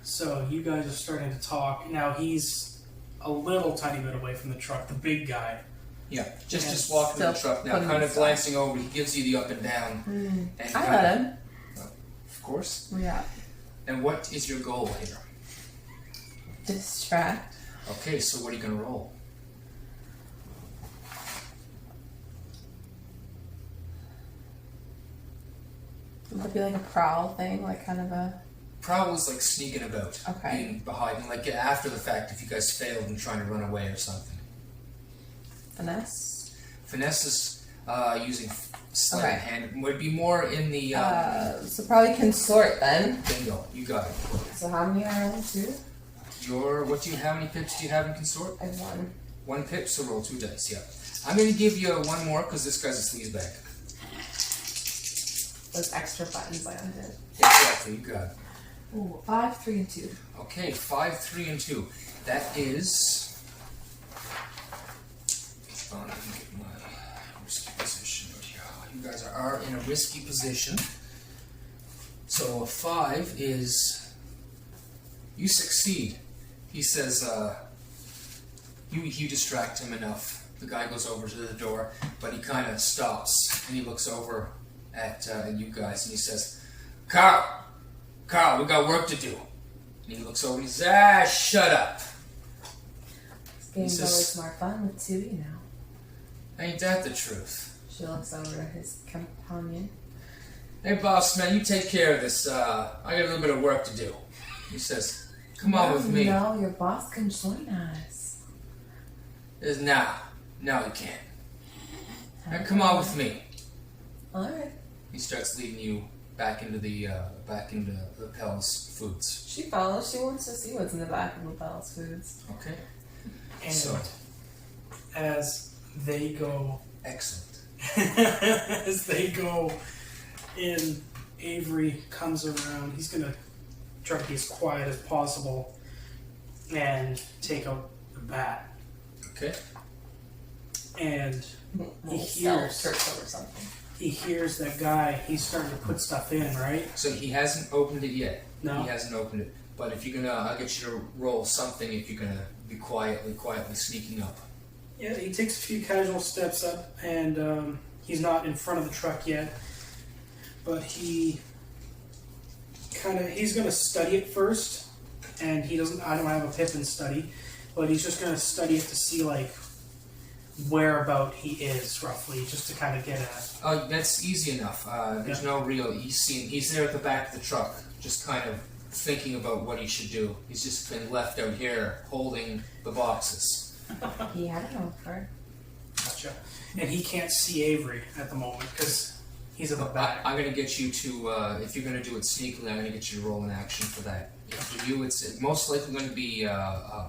So you guys are starting to talk. Now he's a little tiny bit away from the truck, the big guy. Yeah, just Yeah. just walking to the Still truck now, putting kind of his glancing over. He gives you the up and down, and I kind let of, him. of course. Yeah. And what is your goal here? Distract. Okay, so what are you gonna roll? Would it be like a prowl thing? Like, kind of a... Prowl is like sneaking about, Okay. being behind, and like after the fact, if you guys failed and trying to run away or something. finesse? Finesse is using sleight Okay. of hand. Would be more in the So probably consort then. bingo. You got it. So how many are on 2? How many pips do you have in consort? I have 1. 1 pip, so roll 2 dice. Yeah. I'm gonna give you 1 more because this guy's a sleazebag. Those extra buttons I undid. Exactly. You got it. Ooh, 5, 3, and 2. Okay, 5, 3, and 2. That is. Let me get my risky position right here. You guys are in a risky position. So a 5 is. You succeed. He says, you distract him enough. The guy goes over to the door, but he kind of stops and he looks over at you guys and he says, Carl, we got work to do. And he looks over and he says, shut up. This game's He says- always more fun with 2, you know. Ain't that the truth? She looks over at his companion. Hey, boss man, you take care of this. I got a little bit of work to do. He says, come on with me. No, your boss can join us. He says, nah, no, he can't. Now, come on with me. Alright. He starts leading you back into the Pell's foods. She follows. She wants to see what's in the back of Lapel's foods. Okay. And So, as they go, excellent. as they go in, Avery comes around. He's gonna try to be as quiet as possible and take out the bat. Okay. And We'll He sell hears. turtle or something. he hears that guy. He's starting to put stuff in, right? So he hasn't opened it yet. No. He hasn't opened it. But if you're gonna, I'll get you to roll something if you're gonna be quietly sneaking up. Yeah, he takes a few casual steps up, and he's not in front of the truck yet. But he's gonna study it first, and he doesn't. I don't have a Pippin study, but he's just gonna study it to see like whereabout he is roughly, just to kind of get a. Oh, that's easy enough. There's no real. He's there at the back of the truck, just kind of thinking about what he should do. He's just been left out here holding the boxes. He had an offer. Gotcha. And he can't see Avery at the moment because he's at the back. I'm gonna get you to. If you're gonna do it sneakily, I'm gonna get you to roll an action for that. For you, it's most likely going to be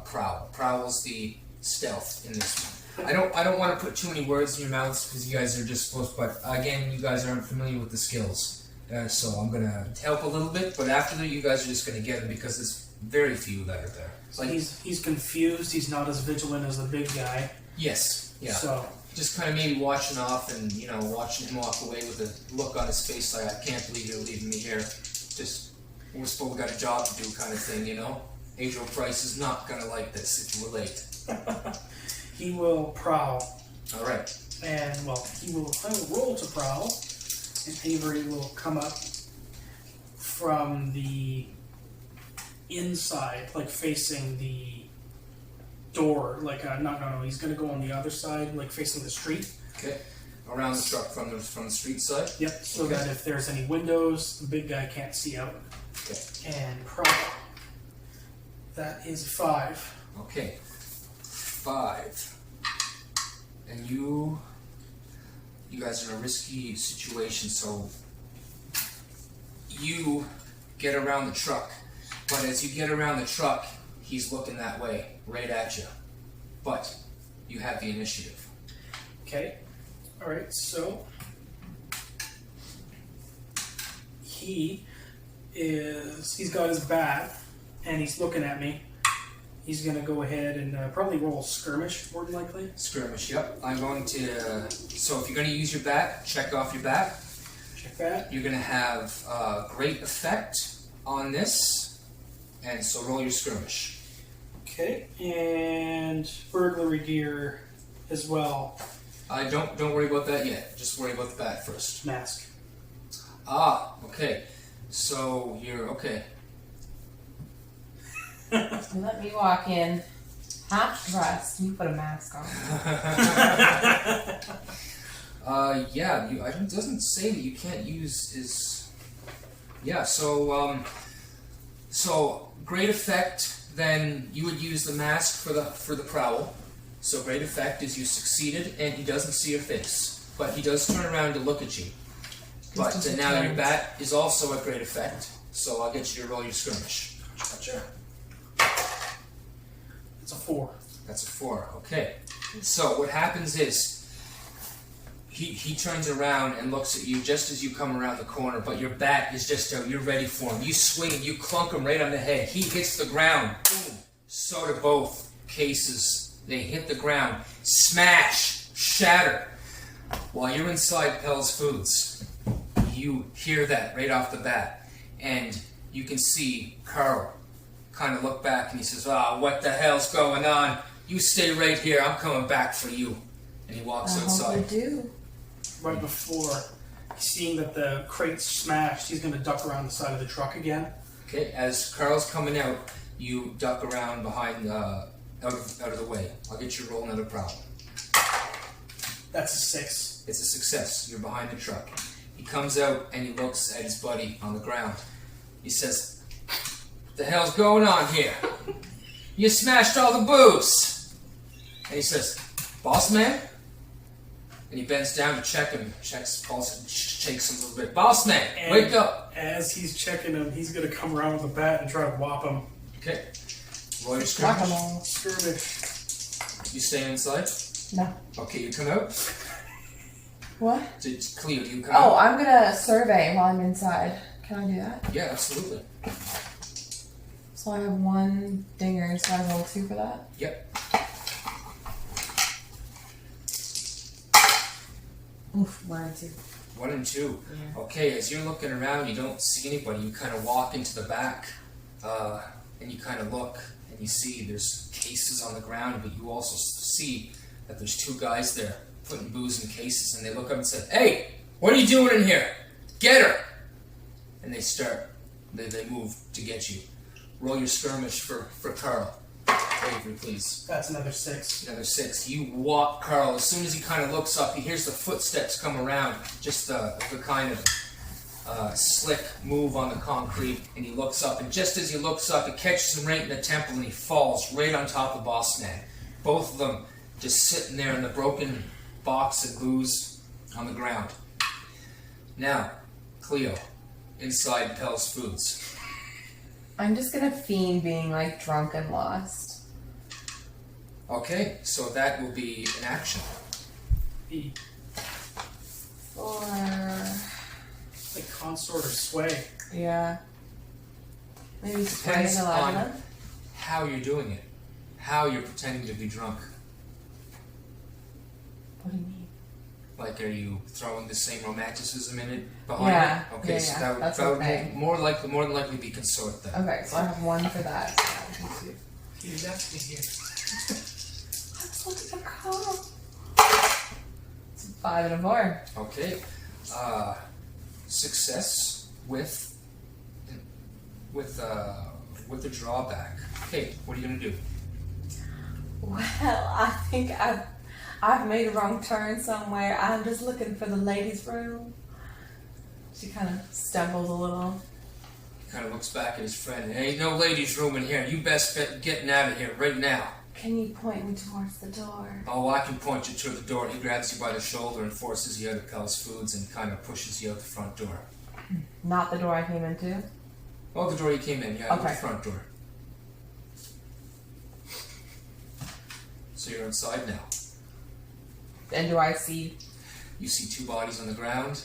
prowl. Prowl's the stealth in this one. I don't want to put too many words in your mouths because you guys are just supposed. But again, you guys aren't familiar with the skills, so I'm gonna help a little bit. But after that, you guys are just gonna get them because there's very few that are there. So he's confused. He's not as vigilant as the big guy. Yes, yeah. So Just kind of maybe watching off and watching him walk away with a look on his face like I can't believe you're leaving me here. Just we got a job to do kind of thing, Headrow Price is not gonna like this if you were late. he will prowl, All right. and I will roll to prowl, and Avery will come up from the inside, like facing the door. Like no, he's gonna go on the other side, like facing the street. Okay. Around the truck from the street side. Yep. So Okay. that if there's any windows, the big guy can't see out. Okay. And prowl. That is 5. Okay. 5. And you guys are in a risky situation, so you get around the truck. But as you get around the truck, he's looking that way, right at you. But you have the initiative. Okay. All right. So he's got his bat, and he's looking at me. He's gonna go ahead and probably roll skirmish, more than likely. Skirmish, yep. I'm going to... so if you're going to use your bat, check off your bat. Check that. You're going to have great effect on this. And so roll your skirmish. Okay. And burglary gear as well. Don't worry about that yet. Just worry about the bat first. Mask. Ah, okay. So you're... okay. You let me walk in, half dressed. You put a mask on. Yeah, it doesn't say that you can't use his... Yeah, so great effect, then you would use the mask for the prowl. So great effect is you succeeded, and he doesn't see your face. But he does turn around to look at you. But now your bat is also a great effect, so I'll get you to roll your skirmish. Gotcha. It's a 4. That's a 4, okay. So what happens is, he turns around and looks at you just as you come around the corner, but your bat is just out, you're ready for him. You swing and you clunk him right on the head. He hits the ground, boom. So do both cases. They hit the ground, smash, shatter. While you're inside Pell's Foods, you hear that right off the bat, and you can see Carl kind of look back and he says, what the hell's going on? You stay right here, I'm coming back for you. And he walks outside. I do. Right before seeing that the crate's smashed, he's going to duck around the side of the truck again. Okay, as Carl's coming out, you duck around behind, out of the way. I'll get you to roll another problem. That's a 6. It's a success. You're behind the truck. He comes out and he looks at his buddy on the ground. He says, "What the hell's going on here? You smashed all the booze." And he says, "Boss man?" And he bends down to check him, checks his pulse, and shakes him a little bit. "Boss man, And wake up." As he's checking him, he's going to come around with a bat and try to whop him. Okay. Roll your Whack 'em skirmish. all. Skirmish. You stay inside? No. Okay, you come out? What? It's Cleo, do you come Oh, out? I'm gonna survey while I'm inside. Can I do that? Yeah, absolutely. So I have 1 dinger, so I roll 2 for that? Yep. Oof, 1 and 2. 1 and 2. Yeah. Okay, as you're looking around, you don't see anybody. You kind of walk into the back, and you kind of look, and you see there's cases on the ground, but you also see that there's 2 guys there putting booze in cases, and they look up and say, "Hey, what are you doing in here? Get her!" And they move to get you. Roll your skirmish for Carl. Avery, please. That's another 6. Another 6. You walk Carl. As soon as he kind of looks up, he hears the footsteps come around. Just the kind of slick move on the concrete. And he looks up. And just as he looks up, it catches him right in the temple. And he falls right on top of Boss Man. Both of them just sitting there in the broken box of booze on the ground. Now, Cleo, inside Pell's Foods. I'm just gonna fiend being like drunk and lost. Okay, so that will be an action. E. For Like consort or sway. yeah. Maybe spray Depends the on ladder. how you're doing it. How you're pretending to be drunk. What do you mean? Like, are you throwing the same romanticism in it behind Yeah, it? Okay, yeah, so yeah, that would, that's that would okay. more than likely be consort then. Okay, so I have 1 for that. He left me here. I was looking for Carl. It's a 5 and a 4. Okay, success with the drawback. Okay, what are you gonna do? Well, I think I've made a wrong turn somewhere. I'm just looking for the ladies' room. She kind of stumbles a little. He kind of looks back at his friend. There ain't no ladies' room in here. You best bet getting out of here right now. Can you point me towards the door? Oh, I can point you to the door. He grabs you by the shoulder and forces you out of Pell's Foods and kind of pushes you out the front door. Not the door I came into. Oh, the door you came in, yeah, Okay. the front door. So you're inside now. And do I see? You see 2 bodies on the ground.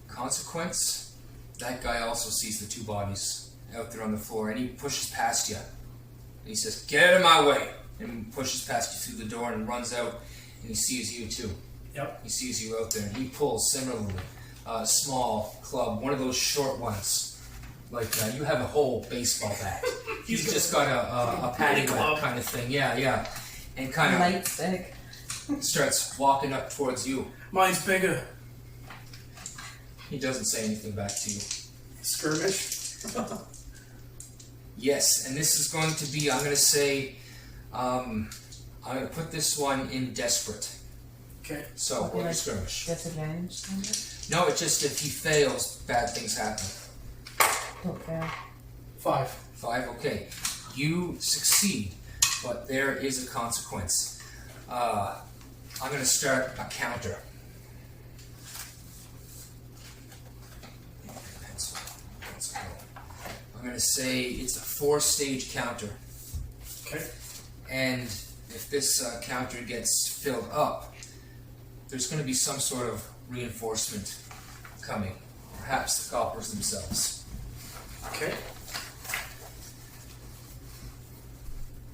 Consequence, that guy also sees the 2 bodies out there on the floor, and he pushes past you. And he says, "Get out of my way!" And pushes past you through the door and runs out, and he sees you too. Yep. He sees you out there, and he pulls similarly a small club, one of those short ones. Like you have a whole baseball bat. He's just got a padding club. bat kind of thing. Yeah. And kind of Light stick. starts walking up towards you. Mine's bigger. He doesn't say anything back to you. Skirmish. Yes, and this is going to be, I'm going to say, I'm going to put this one in desperate. Okay. So, Okay, roll your like skirmish. Disadvantage. No, it's just if he fails, bad things happen. Don't fail. 5. 5, okay. You succeed, but there is a consequence. I'm going to start a counter. Pencil. I'm going to say it's a 4-stage counter. Okay. And if this counter gets filled up, there's going to be some sort of reinforcement coming. Perhaps the coppers themselves. Okay.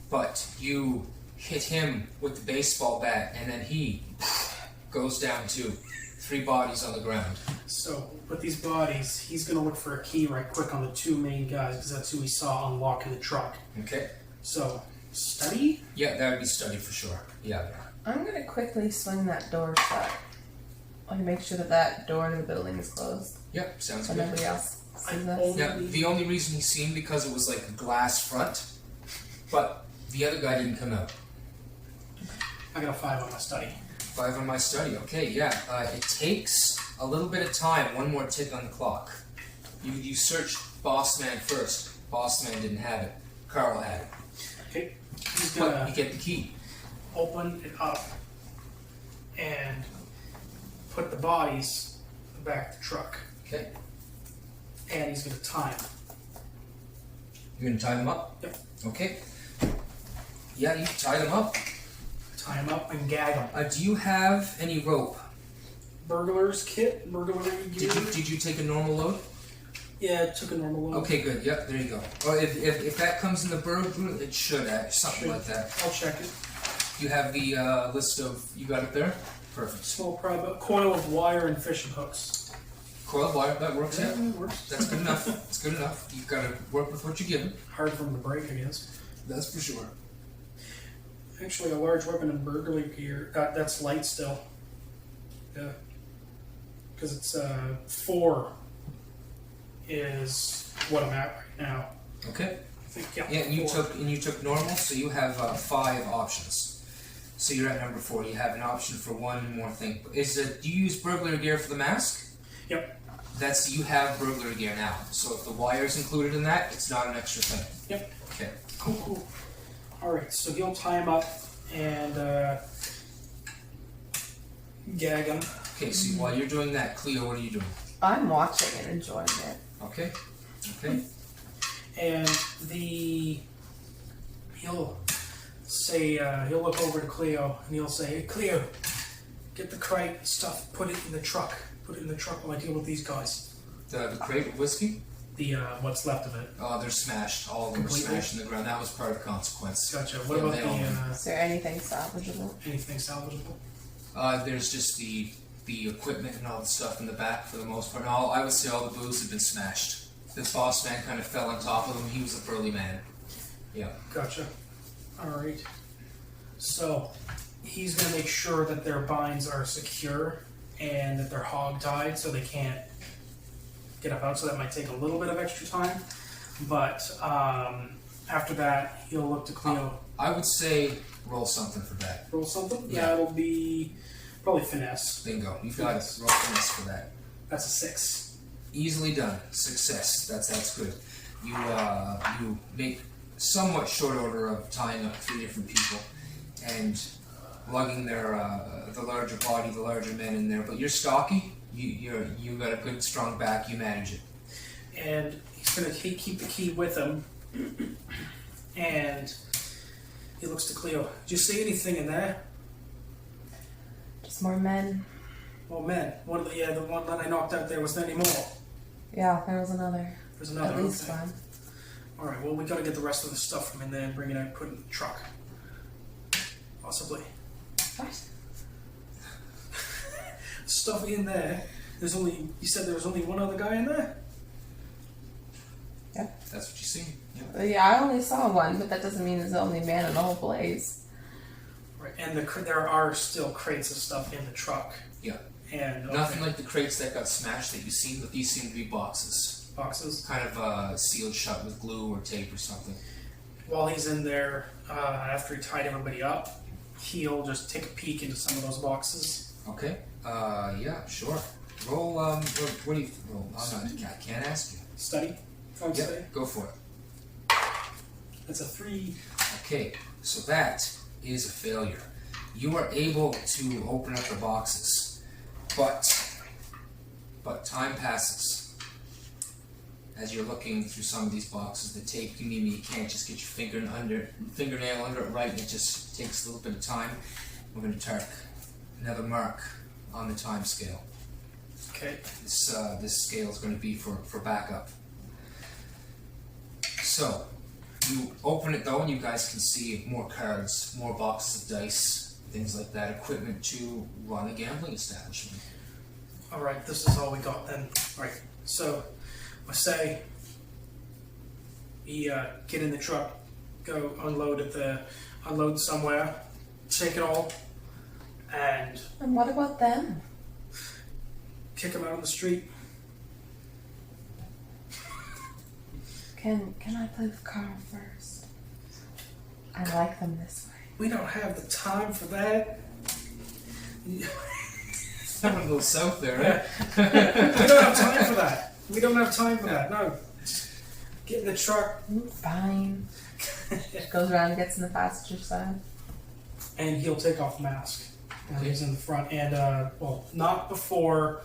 But you hit him with the baseball bat, and then he goes down too. 3 bodies on the ground. So, with these bodies, he's going to look for a key right quick on the 2 main guys, because that's who he saw unlocking the truck. Okay? So, study? Yeah, that would be study for sure. Yeah. I'm gonna quickly swing that door shut. I make sure that door to the building is closed. Yep, sounds So good. nobody else sees I us. only- Yeah, the only reason he's seen because it was like a glass front, but the other guy didn't come out. I got a 5 on my study. 5 on my study. Okay, yeah. It takes a little bit of time. One more tick on the clock. You searched Boss Man first. Boss Man didn't have it. Carl had it. Okay. He's But gonna you get the key. open it up and put the bodies back in the truck. Okay. And he's gonna time. You're gonna tie them up? Yep. Okay. Yeah, you tie them up. Tie him up and gag him. Do you have any rope? Burglar's kit, burglary gear. Did you take a normal load? Yeah, it took a normal load. Okay, good. Yep, there you go. Or if that comes in the burglar, it should have something Should. like that. I'll check it. You have the list of. You got it there. Perfect. Small private coil of wire and fishing hooks. Coil wire, that works. Yeah, it works. that's good enough. It's good enough. You've got to work with what you're given. Hard for him to break, I guess. That's for sure. Actually, a large weapon and burglary gear. That's light still. Yeah. Because it's 4 is what I'm at right now. Okay. I think, yeah. Yeah, and 4. you took normal, so you have 5 options. So you're at number 4. You have an option for one more thing. Do you use burglary gear for the mask? Yep. You have burglary gear now. So if the wire's included in that, it's not an extra thing. Yep. Okay. Cool. Alright, so he'll tie him up and gag him. Okay, so while you're doing that, Cleo, what are you doing? I'm watching and enjoying it. Okay. Okay. And he'll say, he'll look over to Cleo and he'll say, "Hey, Cleo, get the crate and stuff, put it in the truck. Put it in the truck while I deal with these guys." The crate of whiskey? The, what's left of it. Oh, they're smashed. All of them were Completely? smashed in the ground. That was part of the consequence. Gotcha. What Yeah, about they all- Is there anything salvageable? anything salvageable? There's just the equipment and all the stuff in the back for the most part. I would say all the booze have been smashed. This boss man kind of fell on top of him. He was a burly man. Yeah. Gotcha. Alright. So, he's going to make sure that their binds are secure and that they're hog-tied so they can't get up out. So that might take a little bit of extra time. But after that, he'll look to Cleo. I would say roll something for that. Roll something? Yeah. That'll be probably finesse. Bingo. You've got it. Roll finesse for that. That's a 6. Easily done. Success. That's good. You make somewhat short order of tying up 3 different people and lugging their the larger body, the larger men in there. But you're stocky. You got a good strong back. You manage it. And he's going to keep the key with him. And he looks to Cleo. Did you see anything in there? Just more men. Well, men. The one that I knocked out there. Was there any more? Yeah, there was another. There's another. At least okay. one. All right. Well, we got to get the rest of the stuff from in there and bring it out, put it in the truck. Possibly. What? Stuff in there. You said there was only one other guy in there? Yeah. That's what you see. Yeah. Yeah, I only saw one, but that doesn't mean there's the only man in the whole place. Right. And there are still crates of stuff in the truck. Yeah. And Nothing like the crates that got smashed that you've seen, but these seem to be boxes. boxes. Kind of sealed shut with glue or tape or something. While he's in there, after he tied everybody up, he'll just take a peek into some of those boxes. Okay. Yeah, sure. Roll, what do you roll? I can't ask you. Study, I would say. Yep, go for it. That's a 3. Okay, so that is a failure. You are able to open up the boxes, but time passes. As you're looking through some of these boxes, the tape, you can't just get your fingernail under it right, it just takes a little bit of time. We're going to tark another mark on the time scale. Okay. This scale is going to be for backup. So, you open it though, and you guys can see more cards, more boxes of dice, things like that, equipment to run a gambling establishment. Alright, this is all we got then. Right, so I say we get in the truck, go unload somewhere, take it all, and And what about them? kick them out on the street. Can I play with Carl first? I like them this way. We don't have the time for that. It's not a little south there, right? We don't have time for that. We don't have time for that. No. Get in the truck. Fine. Goes around and gets in the passenger side. And he'll take off the mask. And Okay. he's in the front. And, well, not before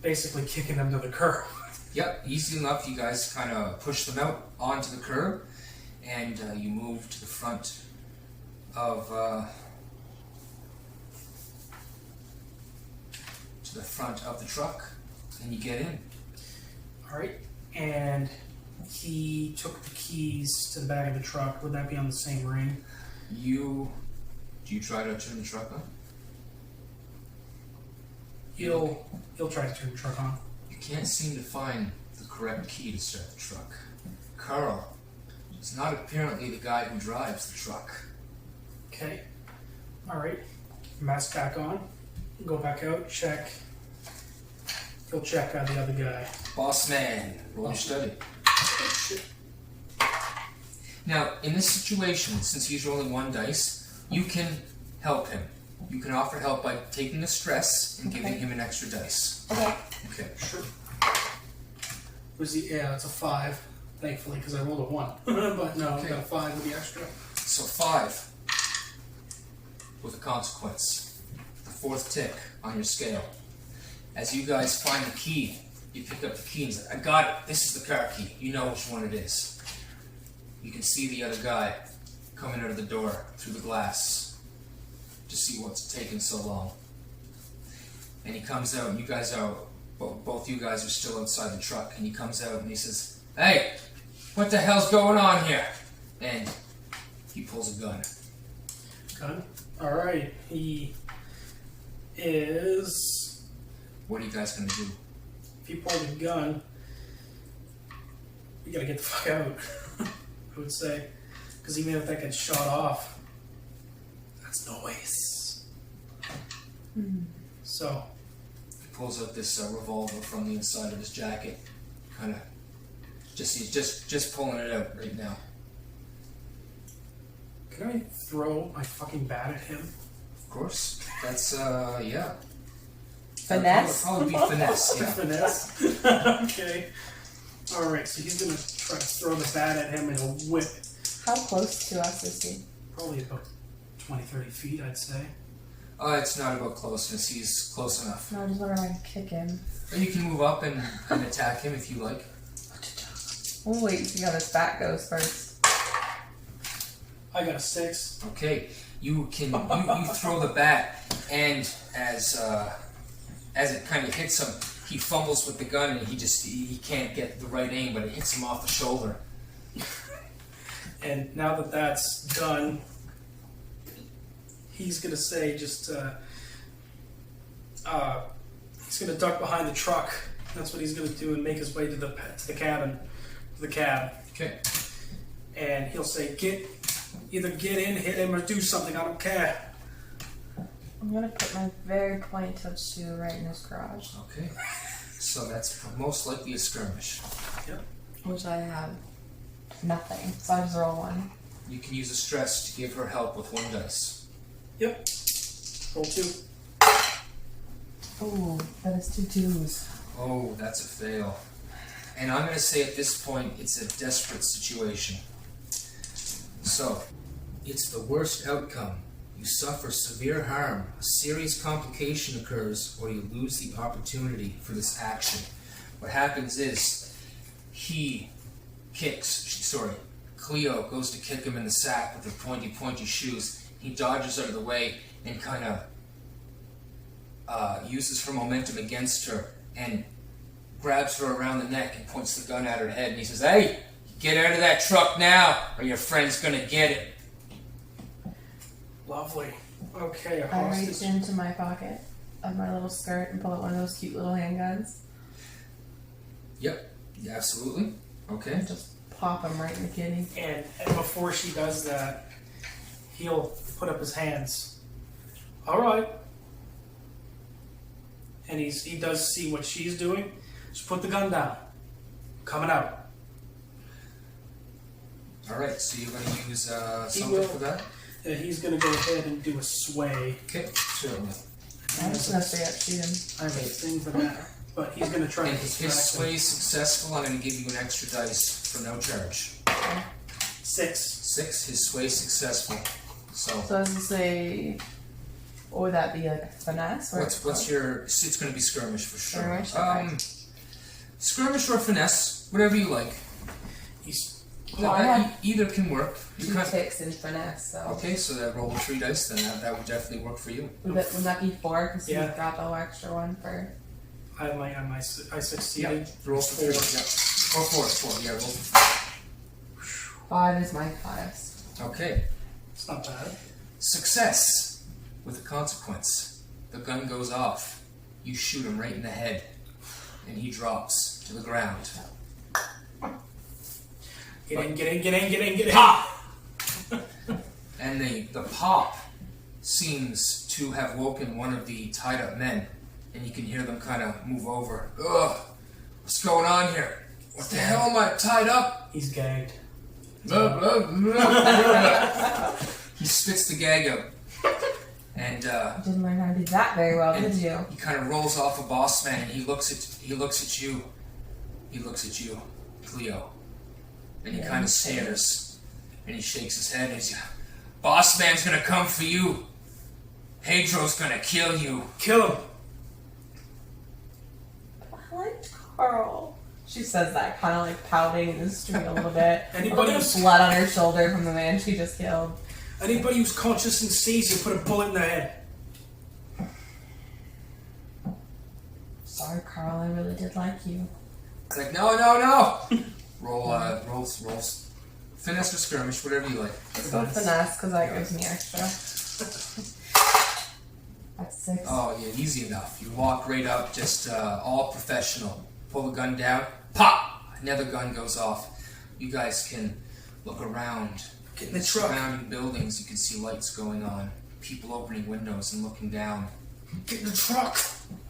basically kicking them to the curb. Yep, easy enough. You guys kind of push them out onto the curb, and you move to the front of the truck, and you get in. Alright. And he took the keys to the back of the truck. Would that be on the same ring? Do you try to turn the truck on? He'll try to turn the truck on. You can't seem to find the correct key to start the truck. Carl is not apparently the guy who drives the truck. Okay. Alright. Mask back on. Go back out. Check. He'll check out the other guy. Boss man, roll your study. Now, in this situation, since he's rolling one dice, you can help him. You can offer help by taking the stress and giving him an extra dice. Okay. Okay. Sure. Was he? Yeah, it's a 5. Thankfully, because I rolled a 1. But no, I got a 5 with the extra. So 5 with a consequence. The 4th tick on your scale. As you guys find the key, you pick up the key and say, I got it. This is the car key. You know which one it is. You can see the other guy coming out of the door through the glass to see what's taking so long. And he comes out, and you guys are, both you guys are still outside the truck, and he comes out and he says, hey, what the hell's going on here? And he pulls a gun. Gun? Alright. He is. What are you guys gonna do? If he pulled a gun, we gotta get the fuck out. I would say. Because even if that gets shot off, that's noise. So. He pulls out this revolver from the inside of his jacket. Kind of. He's just pulling it out right now. Can I throw my fucking bat at him? Of course. That's, yeah. Finesse? Probably be finesse, yeah. Finesse? Okay. Alright, so he's gonna try to throw the bat at him and a whip. How close to us is he? Probably about 20-30 feet, I'd say. It's not about closeness. He's close enough. No, I just wonder if I can kick him. Or you can move up and attack him if you like. We'll wait and see how this bat goes first. I got a 6. Okay, you throw the bat, and as it kind of hits him, he fumbles with the gun, and he can't get the right aim, but it hits him off the shoulder. And now that that's done, he's gonna say he's gonna duck behind the truck. That's what he's gonna do and make his way to the cabin, the cab. Okay. And he'll say, either get in, hit him, or do something. I don't care. I'm gonna put my very pointed shoe right in his garage. Okay. So that's most likely a skirmish. Yep. Which I have nothing, so I just roll 1. You can use a stress to give her help with 1 dice. Yep. Roll 2. Ooh, that is 2 2s. Oh, that's a fail. And I'm going to say at this point, it's a desperate situation. So, it's the worst outcome. You suffer severe harm, a serious complication occurs, or you lose the opportunity for this action. What happens is, Cleo goes to kick him in the sack with her pointy shoes. He dodges out of the way and kind of uses her momentum against her and grabs her around the neck and points the gun at her head, and he says, hey, get out of that truck now, or your friend's gonna get it. Lovely. Okay, a I hostage. reach into my pocket of my little skirt and pull out one of those cute little handguns. Yep, yeah, absolutely. Okay. And just pop him right in the kidney. And before she does that, he'll put up his hands. All right. And he does see what she's doing. Just put the gun down. Coming out. Alright, so you're going to use He something will. for that? He's gonna go ahead and do a sway. Okay, certainly. I'm just gonna straight up shoot him. I have a thing for that. But he's gonna try And and if distract his him. sway is successful, I'm going to give you an extra dice for no charge. 6. 6, his sway is successful. So, So I was gonna say, what would that be, like a finesse? Or what's your? It's going to be skirmish for sure. Skirmish, okay. Skirmish or finesse, whatever you like. He's Well, I have Either can work. You 2 kind ticks in finesse, so. okay, so that roll with 3 dice, then that would definitely work for you. Would that be 4? Because Yeah. you got the extra one for. I succeeded. Roll for 3. 4. Yeah. Or 4. Yeah, roll for 5 is my highest. 4. Okay. It's not bad. Success with a consequence. The gun goes off. You shoot him right in the head, and he drops to the ground. Get in. Pop! And the pop seems to have woken one of the tied up men, and you can hear them kind of move over. Ugh, what's going on here? What the hell am I tied up? He's gagged. Blah, blah, blah. He spits the gag out, and Didn't learn how to do that very well, did you? he kind of rolls off a boss man, and he looks at you. He looks at you, Cleo, and he kind of stares, and he shakes his head, and he's, boss man's gonna come for you. Headrow's gonna kill you. Kill him. I liked Carl. She says that, kind of like pouting in the street a little bit. Anybody With else? blood on her shoulder from the man she just killed. Anybody who's conscious and sees you, put a bullet in their head. Sorry, Carl. I really did like you. It's like, no. Rolls. Finesse or skirmish, whatever you like. Let's go finesse, because that gives me extra. That's 6. Oh yeah, easy enough. You walk right up, just all professional. Pull the gun down, pop! Another gun goes off. You guys can look around. Get in the truck. Surrounding buildings, you can see lights going on. People opening windows and looking down. Get in the truck.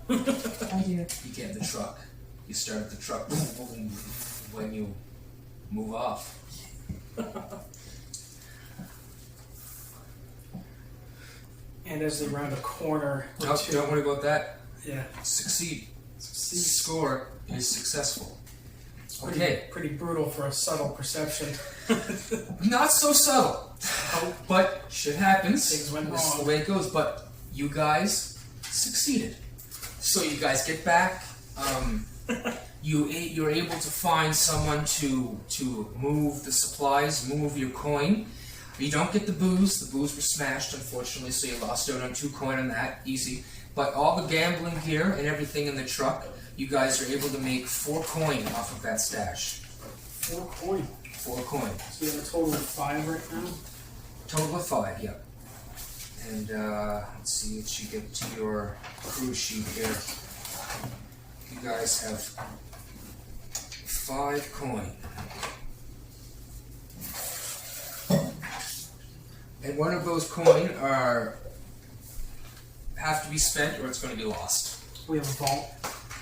I do. You get in the truck. You start the truck. When you move off. And as they round a corner, or Nope, two, don't worry about that. yeah, Succeed. see, Score is successful. Okay. pretty brutal for a subtle perception. Not so subtle. But shit happens. Things went This is wrong. the way it goes. But you guys succeeded. So you guys get back. You're able to find someone to move the supplies, move your coin. You don't get the booze. The booze were smashed, unfortunately, so you lost out on 2 coin on that. Easy. But all the gambling gear and everything in the truck, you guys are able to make 4 coin off of that stash. 4 coin. 4 coin. So you have a total of 5 right now? Total of 5, yeah. And let's see what you get to your crew sheet here. You guys have 5 coin. And one of those coin have to be spent or it's going to be lost. We have a vault.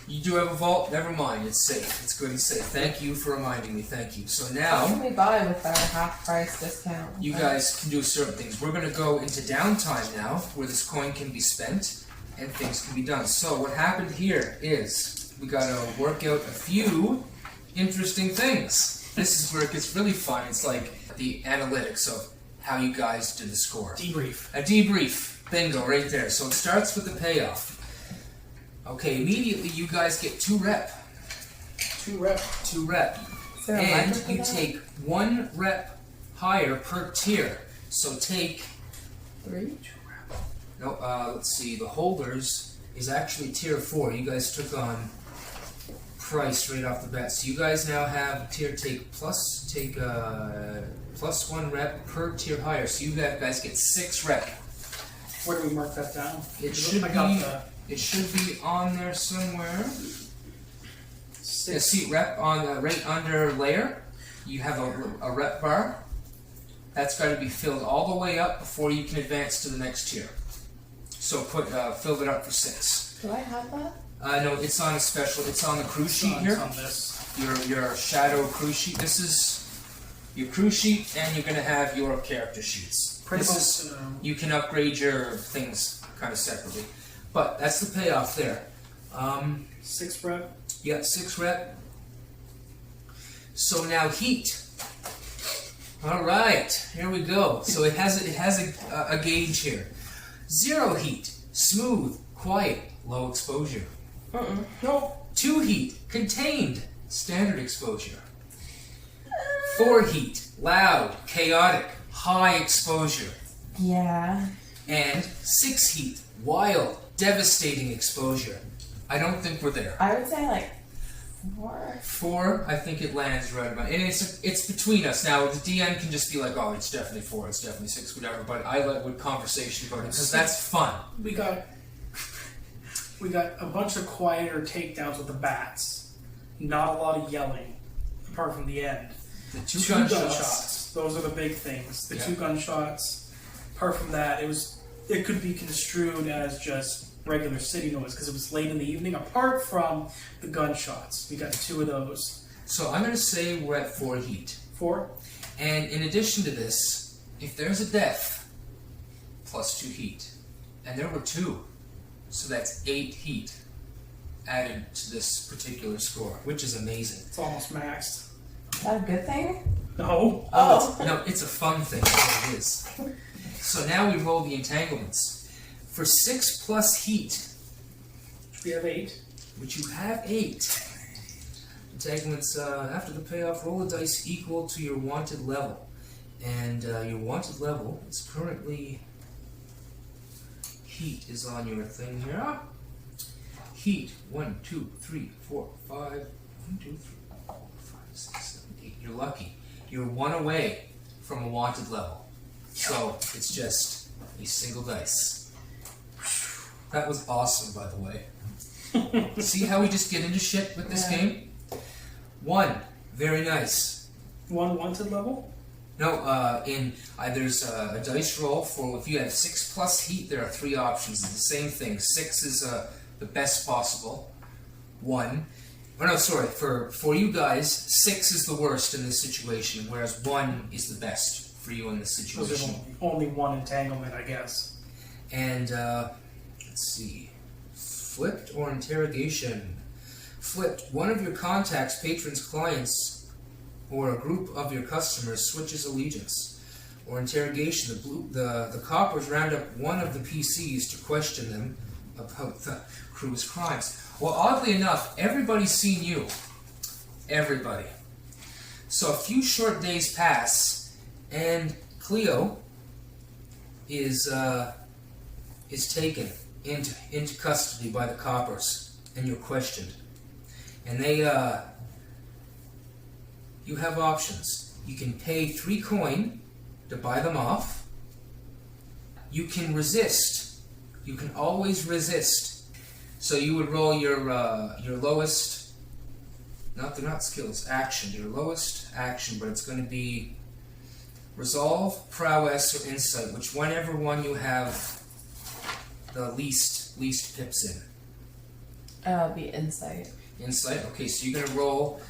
You do have a vault? Never mind, it's safe. It's good and safe. Thank you for reminding me, thank you. So What now, can we buy with our half price discount? you guys can do certain things. We're going to go into downtime now, where this coin can be spent and things can be done. So what happened here is we got to work out a few interesting things. This is where it gets really fun. It's like the analytics of how you guys did the score. Debrief. A debrief. Bingo, right there. So it starts with the payoff. Okay, immediately you guys get 2 rep. 2 rep. 2 rep. Is there a And marker for you that? take 1 rep higher per tier. So take, 3? no, let's see, the holders is actually tier 4. You guys took on price right off the bat. So you guys now have tier plus 1 rep per tier higher. So you guys get 6 rep. Where do we mark that down? It should I got be, the it should be on there somewhere. 6. Yeah, see rep on right under layer. You have a rep bar. That's got to be filled all the way up before you can advance to the next tier. So fill it up for 6. Do I have that? No, it's on a special. It's on the crew sheet It's here. on this. Your shadow crew sheet. This is your crew sheet, and you're gonna have your character sheets. You can upgrade your things kind of separately. But that's the payoff there. 6 rep. Yeah, 6 rep. So now heat. All right, here we go. So it has a gauge here. 0 heat, smooth, quiet, low exposure. No. 2 heat, contained, standard exposure. 4 heat, loud, chaotic, high exposure. Yeah. And 6 heat, wild, devastating exposure. I don't think we're there. I would say like 4. 4, I think it lands right about, and it's between us now. The DM can just be like, "Oh, it's definitely 4, it's definitely 6, whatever." But I like with conversation about it because that's fun. We got a bunch of quieter takedowns with the bats. Not a lot of yelling, apart from the end. The 2 Two gunshots. Those are the big things. The Yeah. 2 gunshots. Apart from that, it could be construed as just regular city noise because it was late in the evening. Apart from the gunshots, we got 2 of those. So I'm going to say we're at 4 heat. 4. And in addition to this, if there's a death, plus 2 heat, and there were 2, so that's 8 heat added to this particular score, which is amazing. It's almost maxed. Is that a good thing? No. Oh. No, it's a fun thing. It is. So now we roll the entanglements. For 6 plus heat, We have 8. which you have 8. Entanglements, after the payoff, roll a dice equal to your wanted level. And your wanted level is currently... Heat is on your thing here. Heat, 1, 2, 3, 4, 5. 1, 2, 3, 4, 5, 6, 7, 8. You're lucky. You're 1 away from a wanted level. So it's just a single dice. That was awesome, by the way. See how we just get into shit with this game? 1, very nice. 1 wanted level? No, there's a dice roll for if you have 6 plus heat. There are 3 options. It's the same thing. 6 is the best possible. 1. Oh no, sorry. For you guys, 6 is the worst in this situation, whereas 1 is the best for you in this Because there's situation. only 1 entanglement, I guess. And let's see, flipped or interrogation. Flipped. One of your contacts, patrons, clients, or a group of your customers switches allegiance. Or interrogation. The coppers round up one of the PCs to question them about the crew's crimes. Well, oddly enough, everybody's seen you. Everybody. So a few short days pass, and Cleo is taken into custody by the coppers, and you're questioned. And they, you have options. You can pay 3 coin to buy them off. You can resist. You can always resist. So you would roll your lowest, they're not skills, action. Your lowest action, but it's going to be resolve, prowess, or insight, whichever one you have the least pips in. It'll be insight. Insight. Okay, so you're gonna roll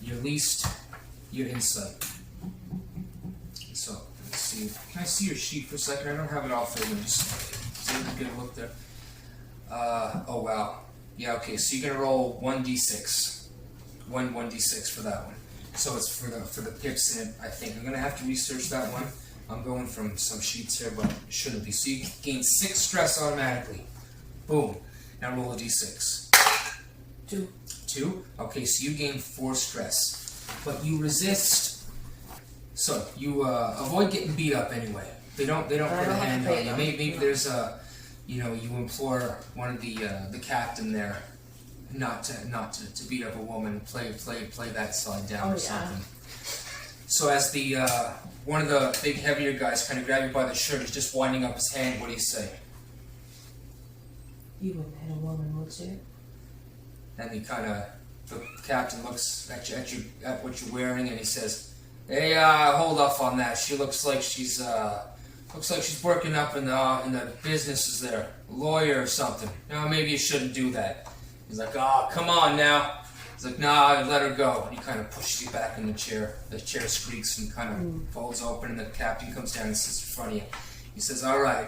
your insight. So let's see. Can I see your sheet for a second? I don't have it all filled in. Just get a look there. Oh wow. Yeah. Okay. So you're gonna roll 1d6. 1d6 for that one. So it's for the pips in it. I think I'm gonna have to research that one. I'm going from some sheets here, but it shouldn't be. So you gain 6 stress automatically. Boom. Now roll a d6. 2. 2? Okay, so you gain 4 stress. But you resist. So you avoid getting beat up anyway. They don't put a hand on you. Maybe there's you implore one of the captain there not to beat up a woman. Play that side down or something. So as the one of the big heavier guys kind of grab you by the shirt, he's just winding up his hand. What do you say? You wouldn't hit a woman, would you? And he the captain looks at what you're wearing, and he says, "Hey, hold off on that. She looks like she's working up in the businesses there, a lawyer or something. No, maybe you shouldn't do that." He's like, "Oh, come on now. He's like, nah, let her go. And he kind of pushes you back in the chair. The chair squeaks and kind of folds open, and the captain comes down and sits in front of you. He says, all right,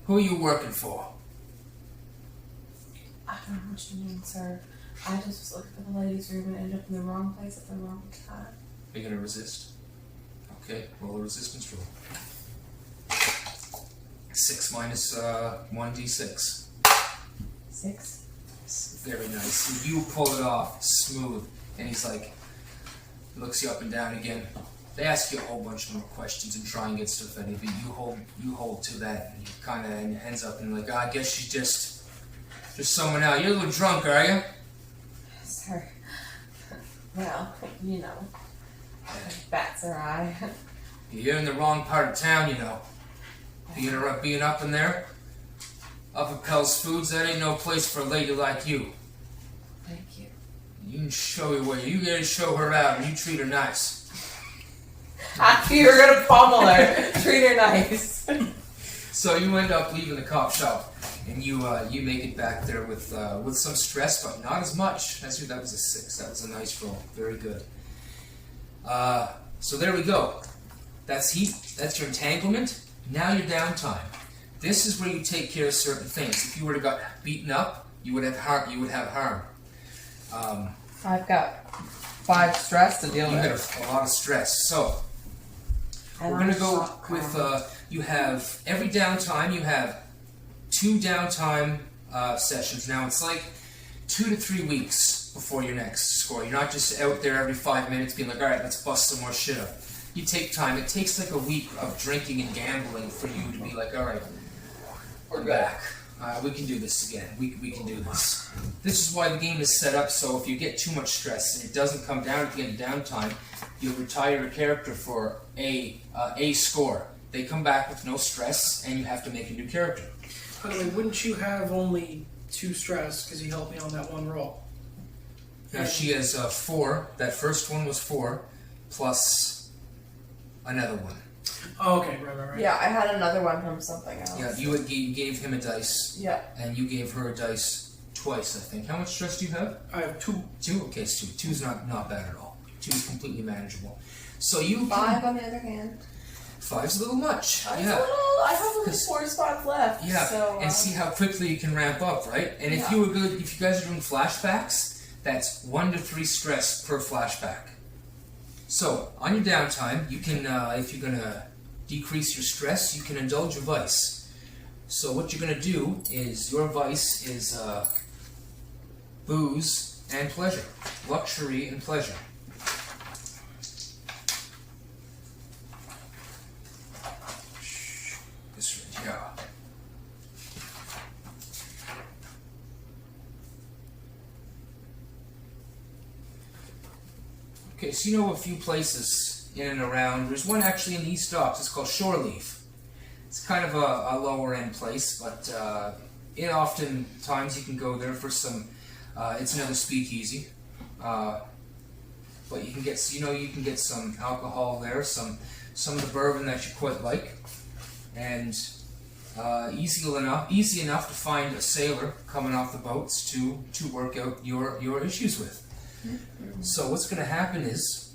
who are you working for? I don't know what you mean, sir. I just was looking for the ladies' room and ended up in the wrong place at the wrong time. Are you going to resist? Okay, roll a resistance roll. 6 minus 1d6. 6. Very nice. You pull it off smooth, and he's like, looks you up and down again. They ask you a whole bunch more questions and try and get stuff out of you. You hold to that, and he kind of ends up and like, I guess she's just someone else. You're a little drunk, are you? Sir. Well, you know, bats are eye. You're in the wrong part of town, you know. Being up in there, up at Pell's Foods, that ain't no place for a lady like you. Thank you. You can show her where you gotta show her out, and you treat her nice. I knew you were gonna pummel her. Treat her nice. So you end up leaving the cop shop, and you make it back there with some stress, but not as much. That was a 6. That was a nice roll. Very good. So there we go. That's heat. That's your entanglement. Now your downtime. This is where you take care of certain things. If you were to got beaten up, you would have harm. I've got 5 stress to deal You with. got a lot of stress. So we're going to go with, you have, every downtime, you have 2 downtime sessions. Now it's like 2 to 3 weeks before your next score. You're not just out there every 5 minutes being like, all right, let's bust some more shit up. You take time. It takes like a week of drinking and gambling for you to be like, all right, we're back. We can do this again. We can do this. This is why the game is set up, so if you get too much stress and it doesn't come down at the end of downtime, you'll retire a character for a score. They come back with no stress, and you have to make a new character. By the way, wouldn't you have only 2 stress because you helped me on that one roll? Now she has 4. That first one was 4, plus another one. Oh, okay, right. Yeah, I had another one from something else. Yeah, you gave him a dice. Yeah. And you gave her a dice twice, I think. How much stress do you have? I have 2. 2? Okay, it's 2. 2's not bad at all. 2 is completely manageable. So you 5 on the other hand. 5's a little much. I Yeah. I have only 4 spots left. Yeah. So, And see how quickly you can ramp up, right? And if Yeah. if you guys are doing flashbacks, that's 1 to 3 stress per flashback. So on your downtime, you can, if you're gonna decrease your stress, you can indulge a vice. So what you're gonna do is your vice is booze and pleasure, luxury and pleasure. This right here. Okay, so you know a few places in and around. There's one actually in the East Docks. It's called Shore Leaf. It's kind of a lower end place, but oftentimes you can go there for some. It's another speakeasy, but you can get some alcohol there, some of the bourbon that you quite like, and easy enough to find a sailor coming off the boats to work out your issues with. So what's going to happen is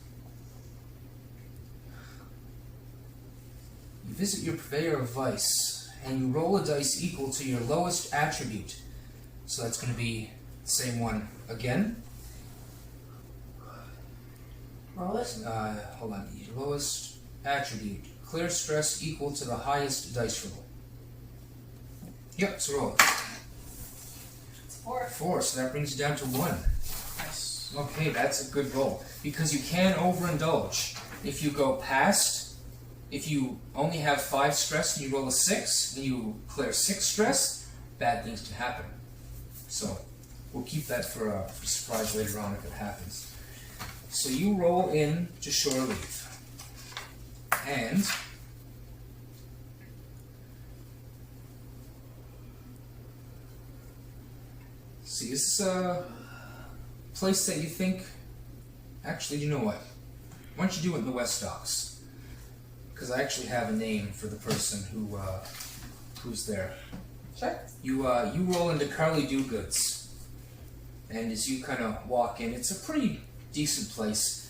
you visit your purveyor of vice and you roll a dice equal to your lowest attribute. So that's going to be the same one again. roll it. Hold on. Your lowest attribute. Clear stress equal to the highest dice roll. Yep, so roll it. It's 4. 4, so that brings you down to 1. Nice. Okay, that's a good roll. Because you can overindulge. If you go past, if you only have 5 stress and you roll a 6, and you clear 6 stress, bad things can happen. So, we'll keep that for a surprise later on if it happens. So you roll in to Shore Leaf. And see, this is a place that you think, actually, you know what? Why don't you do it in the West Docks? Because I actually have a name for the person who's there. Sure. You roll into Carly Do Goods. And as you kind of walk in, it's a pretty decent place.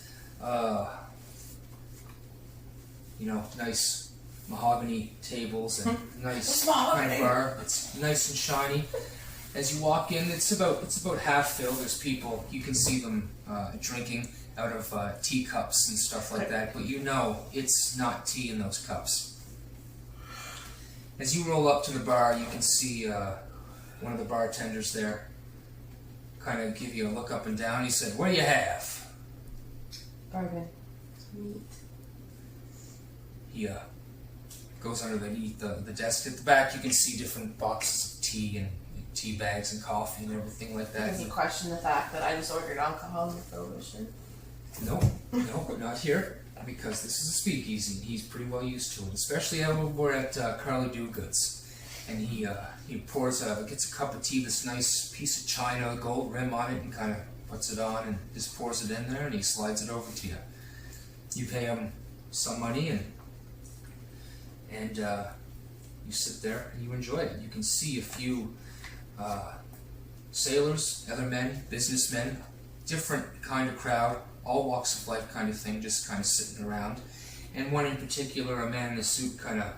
Nice mahogany tables and nice kind of bar. It's nice and shiny. As you walk in, it's about half filled. There's people, you can see them drinking out of teacups and stuff like that, but it's not tea in those cups. As you roll up to the bar, you can see one of the bartenders there kind of give you a look up and down. He said, "What do you have?" Bourbon. Meat. He goes under the desk at the back. You can see different boxes of tea and tea bags and coffee and everything like that. Does he question the fact that I just ordered alcohol in the prohibition? No, not here, because this is a speakeasy. He's pretty well used to it, especially over at Carly Do-Goods. And he gets a cup of tea, this nice piece of china, gold rim on it, and kind of puts it on and just pours it in there, and he slides it over to you. You pay him some money, and you sit there and you enjoy it. You can see a few sailors, other men, businessmen, different kind of crowd, all walks of life kind of thing, just kind of sitting around. And one in particular, a man in a suit, kind of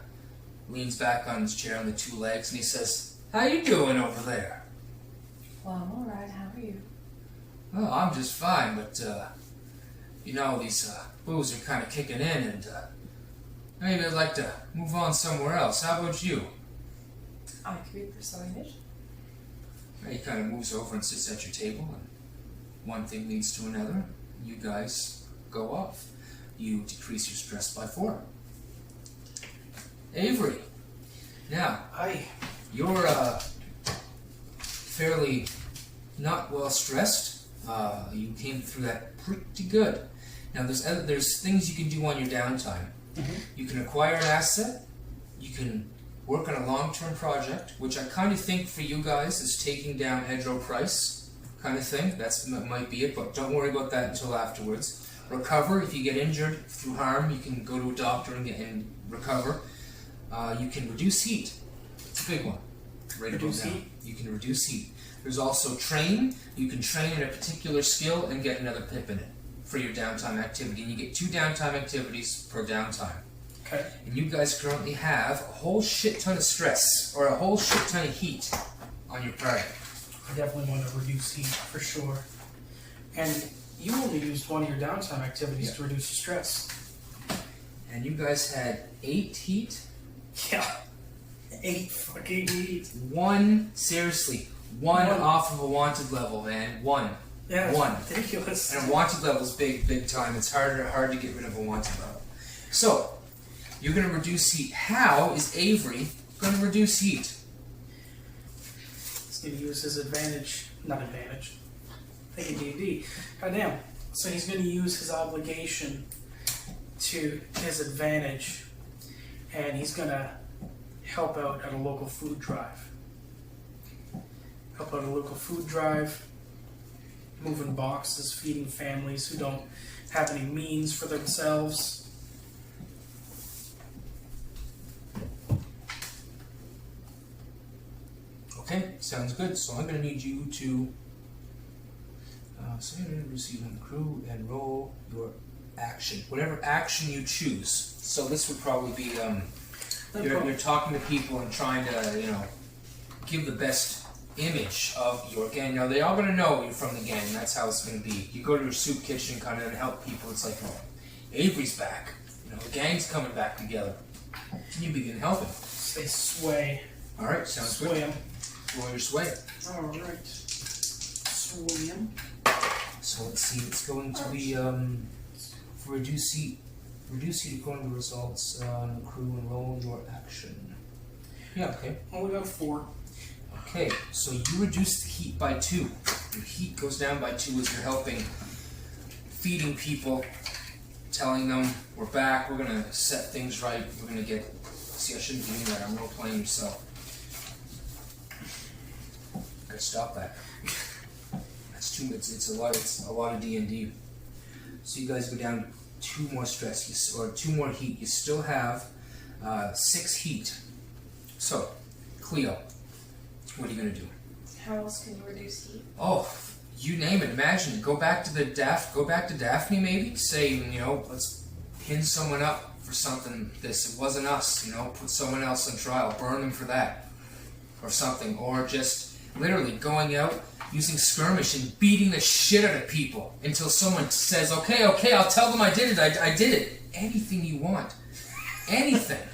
leans back on his chair on the two legs, and he says, "How you doing over there?" Well, I'm alright. How are you? "Oh, I'm just fine, but these booze are kind of kicking in, and maybe I'd like to move on somewhere else. How about you?" I could be persuaded. And he kind of moves over and sits at your table, and one thing leads to another. You guys go off. You decrease your stress by 4. Avery, now, you're fairly not well stressed. You came through that pretty good. Now, there's things you can do on your downtime. Mm-hmm. You can acquire an asset. You can work on a long-term project, which I kind of think for you guys is taking down Headrow Price kind of thing. That might be it, but don't worry about that until afterwards. Recover. If you get injured through harm, you can go to a doctor and recover. You can reduce heat. It's a big one. Reduce heat? You can reduce heat. There's also train. You can train in a particular skill and get another pip in it for your downtime activity. And you get 2 downtime activities per downtime. Okay. And you guys currently have a whole shit ton of stress, or a whole shit ton of heat on your party. I definitely want to reduce heat for sure. And you only used one of your downtime activities to reduce stress. And you guys had 8 heat. Yeah. 8 fucking heat. One off of a wanted level, man. One. Yeah, One. ridiculous. And a wanted level is big time. It's hard to get rid of a wanted level. So, you're going to reduce heat. How is Avery going to reduce heat? He's going to use his advantage. Not advantage. Thinking D&D. Goddamn. So he's going to use his obligation to his advantage. And he's going to help out at a local food drive. Help out at a local food drive. Moving boxes, feeding families who don't have any means for themselves. Okay, sounds good. So I'm going to need you to receive on the crew and roll your action. Whatever action you choose. So this would probably be you're talking to people and trying to give the best image of your gang. Now they all going to know you're from the gang. That's how it's going to be. You go to your soup kitchen kind of and help people. It's like, Avery's back. The gang's coming back together. You begin helping. They sway. All right, sounds Sway good. him. Roll your sway. All right. Sway him. So let's see. It's going to be for reduce heat according to results on the crew and roll your action. Yeah. Okay. Well, we got 4. Okay, so you reduce the heat by 2. Your heat goes down by 2 as you're helping, feeding people, telling them, we're back, we're going to set things right, we're going to get... See, I shouldn't be doing that, I'm role-playing yourself. Gotta stop that. That's too much, it's a lot of D&D. So you guys go down 2 more stress, or 2 more heat. You still have 6 heat. So, Cleo. What are you going to do? How else can you reduce heat? Oh, you name it. Imagine, go back to Daphne maybe. Say, let's pin someone up for something. It wasn't us. Put someone else on trial, burn them for that, or something, or just literally going out using skirmish and beating the shit out of people until someone says, okay, I'll tell them I did it. I did it. Anything you want, anything.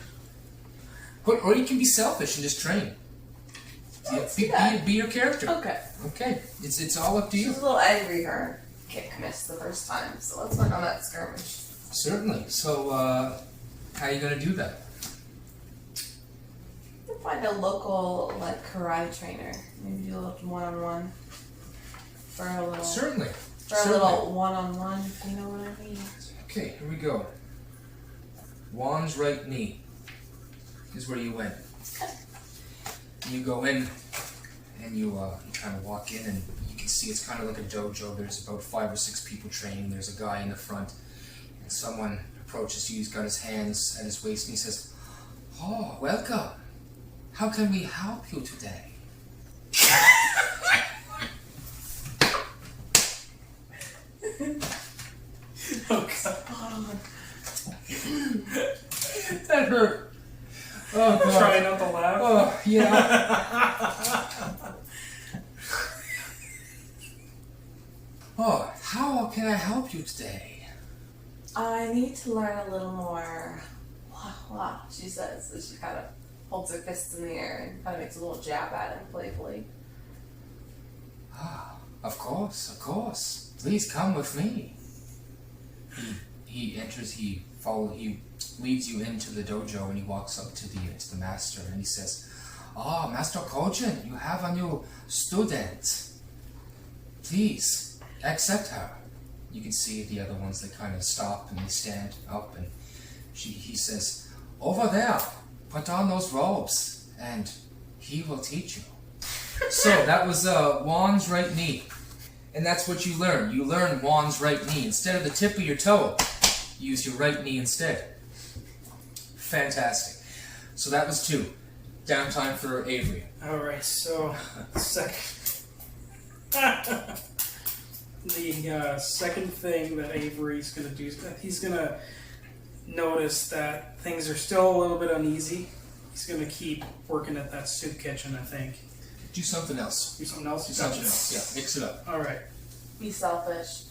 Or you can be selfish and just train. Be your character. Okay. Okay, it's all up to you. She's a little angry her kick missed the first time, so let's work on that skirmish. Certainly. So, how are you going to do that? We'll find a local, karate trainer. Maybe do a little one-on-one. For a little... Certainly. For a little one-on-one, if you know what I mean. Okay, here we go. Juan's right knee is where you went. You go in, and you kind of walk in, and you can see it's kind of like a dojo. There's about 5 or 6 people training. There's a guy in the front, and someone approaches you. He's got his hands at his waist, and he says, "Oh, welcome. How can we help you today?" Oh God. That hurt. Oh God. Try not to laugh. Oh yeah. Oh, how can I help you today? I need to learn a little more. Wow, she says, as she kind of holds her fists in the air and kind of makes a little jab at him playfully. Ah, of course. Please come with me. He enters. He leads you into the dojo, and he walks up to the master, and he says, "Ah, Master Kojin, you have a new student. Please accept her." You can see the other ones. They kind of stop and they stand up, and he says, "Over there, put on those robes, and he will teach you." So that was Juan's right knee. And that's what you learn. You learn Juan's right knee. Instead of the tip of your toe, you use your right knee instead. Fantastic. So that was 2. Downtime for Avery. Alright, so second the second thing that Avery's gonna do is that he's gonna notice that things are still a little bit uneasy. He's gonna keep working at that soup kitchen, I think. Do something else. Do something else? Do something else. Yeah, mix it up. Alright. Be selfish.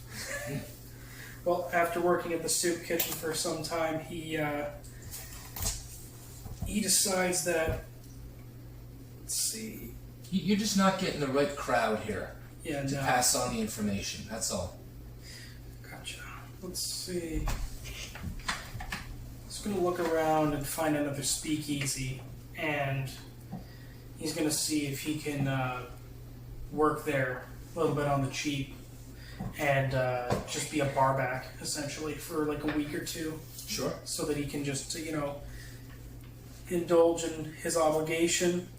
Well, after working at the soup kitchen for some time, he decides that, let's see. You're just not getting the right crowd here to No. pass on the information. That's all. Gotcha. Let's see. He's going to look around and find another speakeasy, and he's going to see if he can work there a little bit on the cheap and just be a barback, essentially, for like a week or 2. Sure. So that he can just, indulge in his obligation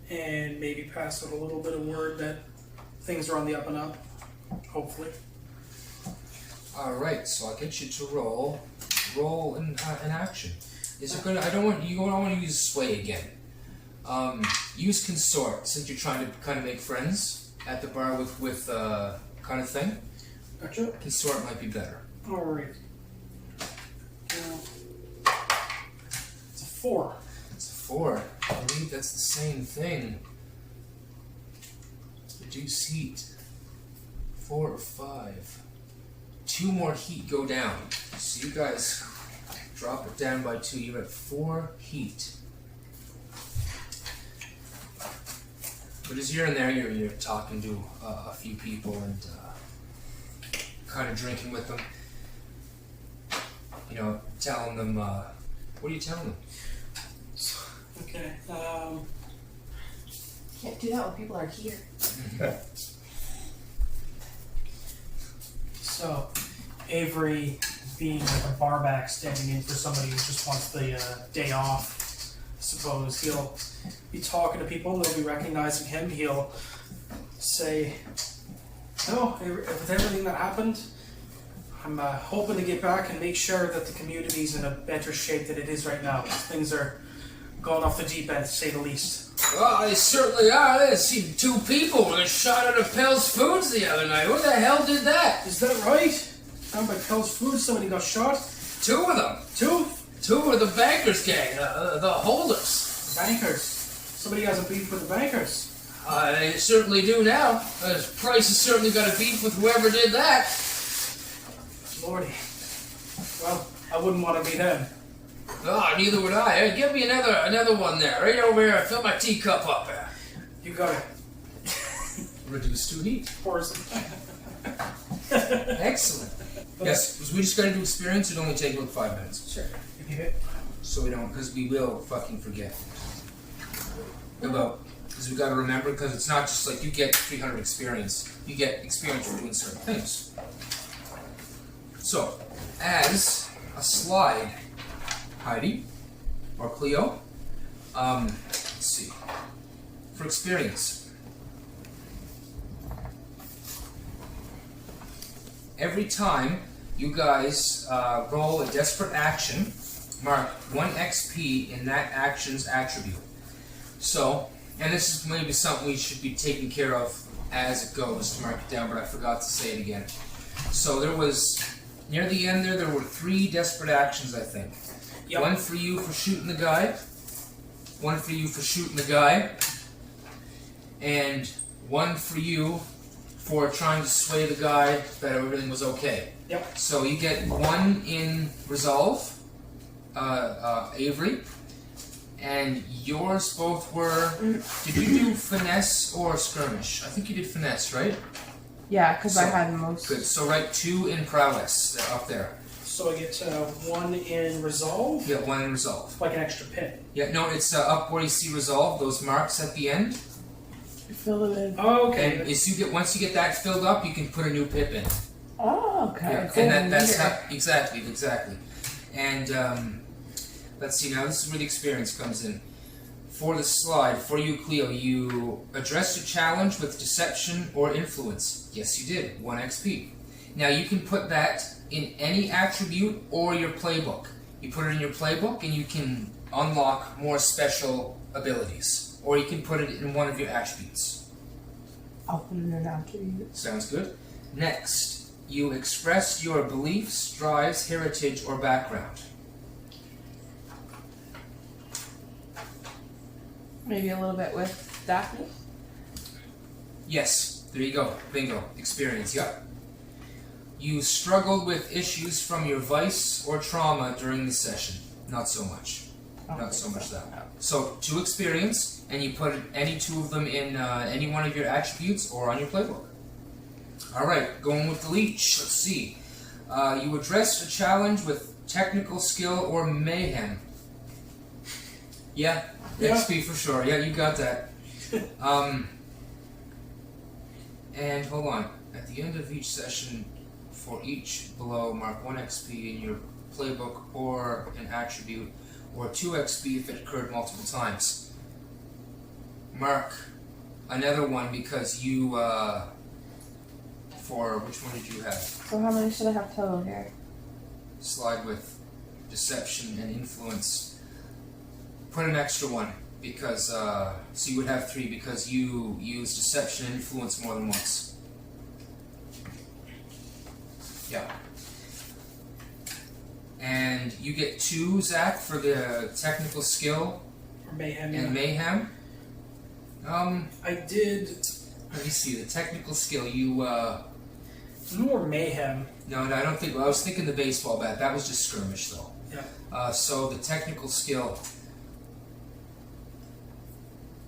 and maybe pass out a little bit of word that things are on the up and up, hopefully. All right, so I'll get you to roll in action. Is it gonna? You don't want to use sway again. Use consort, since you're trying to kind of make friends at the bar with kind of thing. Gotcha. Consort might be better. All right. It's a 4. It's a 4. I believe that's the same thing. Reduce heat. 4 or 5. 2 more heat go down. So you guys drop it down by 2. You're at 4 heat. But as you're in there, you're talking to a few people and kind of drinking with them. Telling them, what are you telling them? Okay. Can't do that when people are here. So, Avery, being like a barback, standing in for somebody who just wants the day off, I suppose he'll be talking to people and they'll be recognizing him. He'll say, "No, with everything that happened, I'm hoping to get back and make sure that the community's in a better shape than it is right now. Things are going off the deep end, to say the least." Well, they certainly are. I seen 2 people when they shot at a Pell's Foods the other night. Who the hell did that? Is that right? Down by Pell's Foods, somebody got shot. 2 of them. 2 2 of the bankers gang, the holders. bankers. Somebody has a beef with the bankers. They certainly do now. Price has certainly got a beef with whoever did that. Lordy. Well, I wouldn't want to be them. Oh, neither would I. Hey, give me another one there. Right over here. Fill my teacup up there. You got it. Reduce to heat. Pour some. Excellent. Yes, was we just got to do experience? It'd only take about 5 minutes. Sure. If you hit. So we don't, because we will fucking forget. Because we got to remember, because it's not just like you get 300 experience. You get experience for doing certain things. So, as a slide, Heidi, or Cleo, let's see, for experience. Every time you guys roll a desperate action, mark 1 XP in that action's attribute. So, and this is maybe something we should be taking care of as it goes, to mark it down, but I forgot to say it again. So there was, near the end there were 3 desperate actions, I think. Yep. 1 for you for shooting the guy, 1 for you for shooting the guy, and 1 for you for trying to sway the guy that everything was okay. Yep. So you get 1 in resolve, Avery, and yours both were. Did you do finesse or skirmish? I think you did finesse, right? Yeah, because I So, had most. Good. So write 2 in prowess up there. So I get 1 in resolve. You get 1 in resolve. Like an extra pin. Yeah, no, it's up where you see resolve. Those marks at the end. Fill it in. Oh, okay. And once you get that filled up, you can put a new pip in. Oh, okay. Yeah, Cool. and that's Here. how, exactly. And let's see, now this is where the experience comes in. For the slide, for you, Cleo, you addressed a challenge with deception or influence. Yes, you did. 1 XP. Now you can put that in any attribute or your playbook. You put it in your playbook and you can unlock more special abilities. Or you can put it in one of your attributes. I'll put it in an attribute. Sounds good. Next, you expressed your beliefs, drives, heritage, or background. Maybe a little bit with Daphne. Yes, there you go. Bingo. Experience, yep. You struggled with issues from your vice or trauma during the session. Not so much. Not so much that. So 2 experience, and you put any 2 of them in any one of your attributes or on your playbook. Alright, going with the leech. Let's see. You addressed a challenge with technical skill or mayhem. Yeah, Yeah. XP for sure. Yeah, you got that. And hold on. At the end of each session, for each below, mark 1 XP in your playbook or an attribute, or 2 XP if it occurred multiple times. Mark another one because you, for which one did you have? So how many should I have total here? Slide with deception and influence. Put an extra one because, so you would have 3 because you use deception and influence more than once. Yeah. And you get 2, Zach, for the technical skill Or mayhem. and mayhem. I did Let me see, the technical skill, you, more mayhem. no, I don't think, well, I was thinking the baseball bat, that was just skirmish though. Yeah. So the technical skill,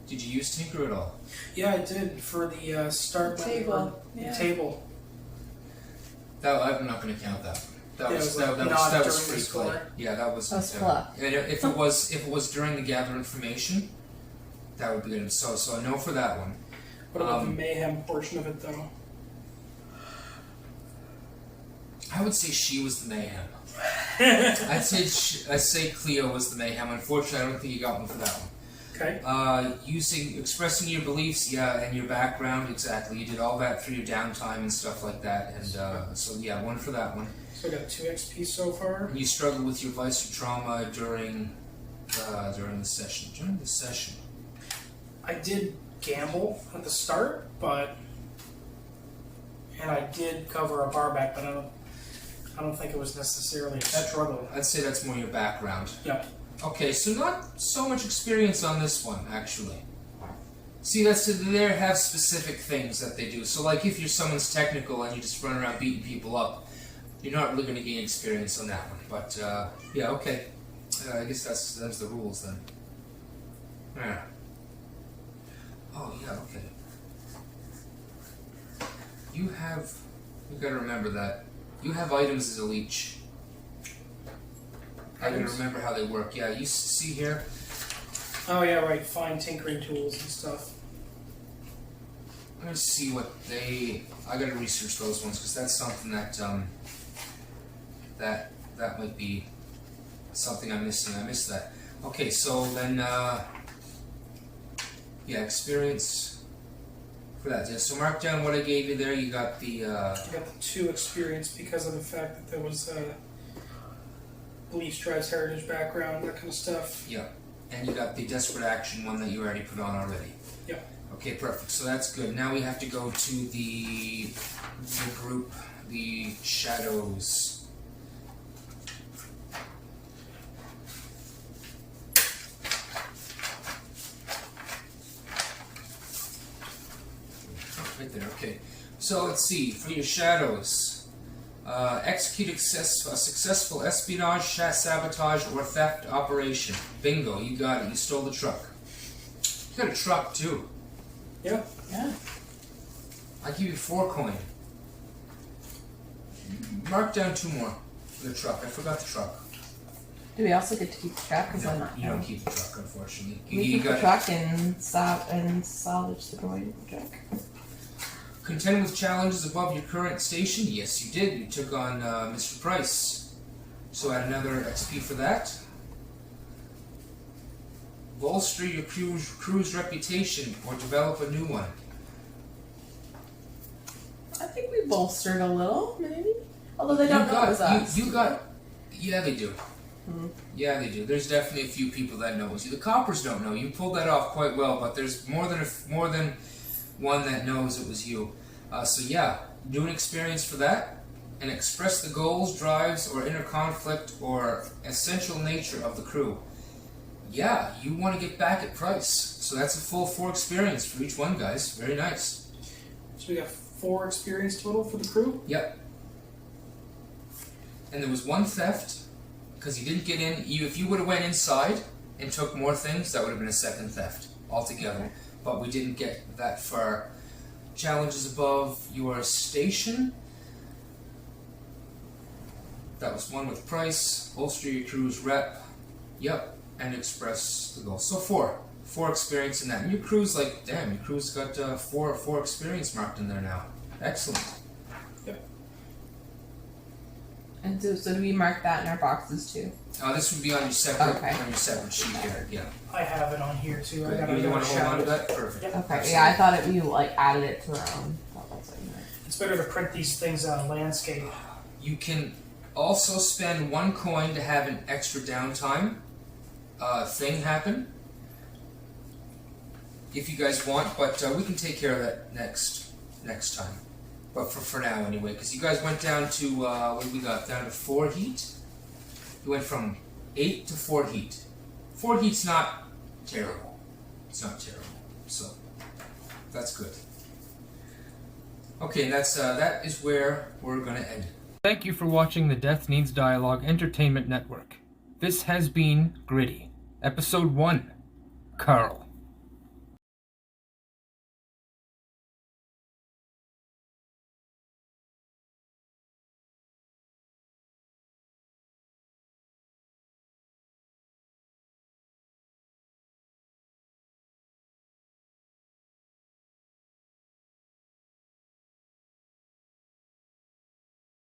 did you use Tinker at all? Yeah, I did for the start Table. The Yeah. table. I'm not going to count that. That Yeah, was it was that, like that not was during free the play. score? Yeah, that was. That's fluff. And if it was during the gather information, that would be good. So I know for that one. What about the mayhem portion of it, though? I would say she was the mayhem. I'd say Cleo was the mayhem. Unfortunately, I don't think you got one for that one. Okay. Expressing your beliefs, yeah, and your background, exactly. You did all that through your downtime and stuff like that, and so yeah, 1 for that one. So I got 2 XP so far. And you struggled with your vice or trauma during the session. During the session. I did gamble at the start, and I did cover a bar back, but I don't think it was necessarily a struggle. I'd say that's more your background. Yep. Okay, so not so much experience on this one, actually. See, they have specific things that they do. So, like, if you're someone's technical and you just run around beating people up, you're not really going to gain experience on that one. But, yeah, okay. I guess that's the rules, then. Yeah. Oh, yeah, okay. You gotta remember that. You have items as a leech. I gotta remember how they work. Yeah, you see here? Oh yeah, right. Fine tinkering tools and stuff. I'm gonna see what I gotta research those ones, because that's something that might be something I'm missing. I missed that. Okay, so then, yeah, experience for that. Yeah, so mark down what I gave you there. You got the. You got the 2 experience because of the fact that there was Beliefs Drives Heritage background, that kind of stuff. Yeah, and you got the desperate action one that you already put on already. Yeah. Okay, perfect. So that's good. Now we have to go to the group, the shadows. Right there, okay. So let's see, for your shadows, execute a successful espionage, sabotage, or theft operation. Bingo, you got it, you stole the truck. You got a truck too. Yeah. Yeah. I give you 4 coin. Mark down 2 more for the truck. I forgot the truck. Do we also get to keep the truck? Because I'm No, not. you don't keep the truck, unfortunately. We You keep the got truck and salvage the coin of the truck. contend with challenges above your current station. Yes, you did. You took on Mr. Price. So add another XP for that. Bolster your crew's reputation or develop a new one. I think we bolstered a little, maybe. Although they don't know it was us. Yeah, they do. Hmm. Yeah, they do. There's definitely a few people that know it was you. The coppers don't know. You pulled that off quite well, but there's more than one that knows it was you. So yeah, do an experience for that, and express the goals, drives, or inner conflict or essential nature of the crew. Yeah, you want to get back at Price. So that's a full 4 experience for each one, guys. Very nice. So we got 4 experience total for the crew. Yep. And there was 1 theft, because you didn't get in. If you would have went inside and took more things, that would have been a 2nd theft altogether. Okay. But we didn't get that far. Challenges above your station. That was 1 with Price. Bolster your crew's rep. Yep. And express the goal. So 4 experience in that. And your crew's like, damn, your crew's got 4 experience marked in there now. Excellent. And so do we mark that in our boxes too? This would be on your separate Okay. sheet here. Yeah. I have it on here too. I got You want to hold on to shadows. that? Perfect. Yep. Okay. Excellent. Yeah, I thought you added it to our own. Thought that's what you meant. It's better to print these things out of landscape. You can also spend 1 coin to have an extra downtime thing happen, if you guys want. But we can take care of that next time. But for now anyway, because you guys went down to what did we got? Down to 4 heat. You went from 8 to 4 heat. 4 heat's not terrible. It's not terrible. So that's good. Okay, and that is where we're gonna end. Thank you for watching the Death Needs Dialogue Entertainment Network. This has been Gritty, Episode 1, Carl.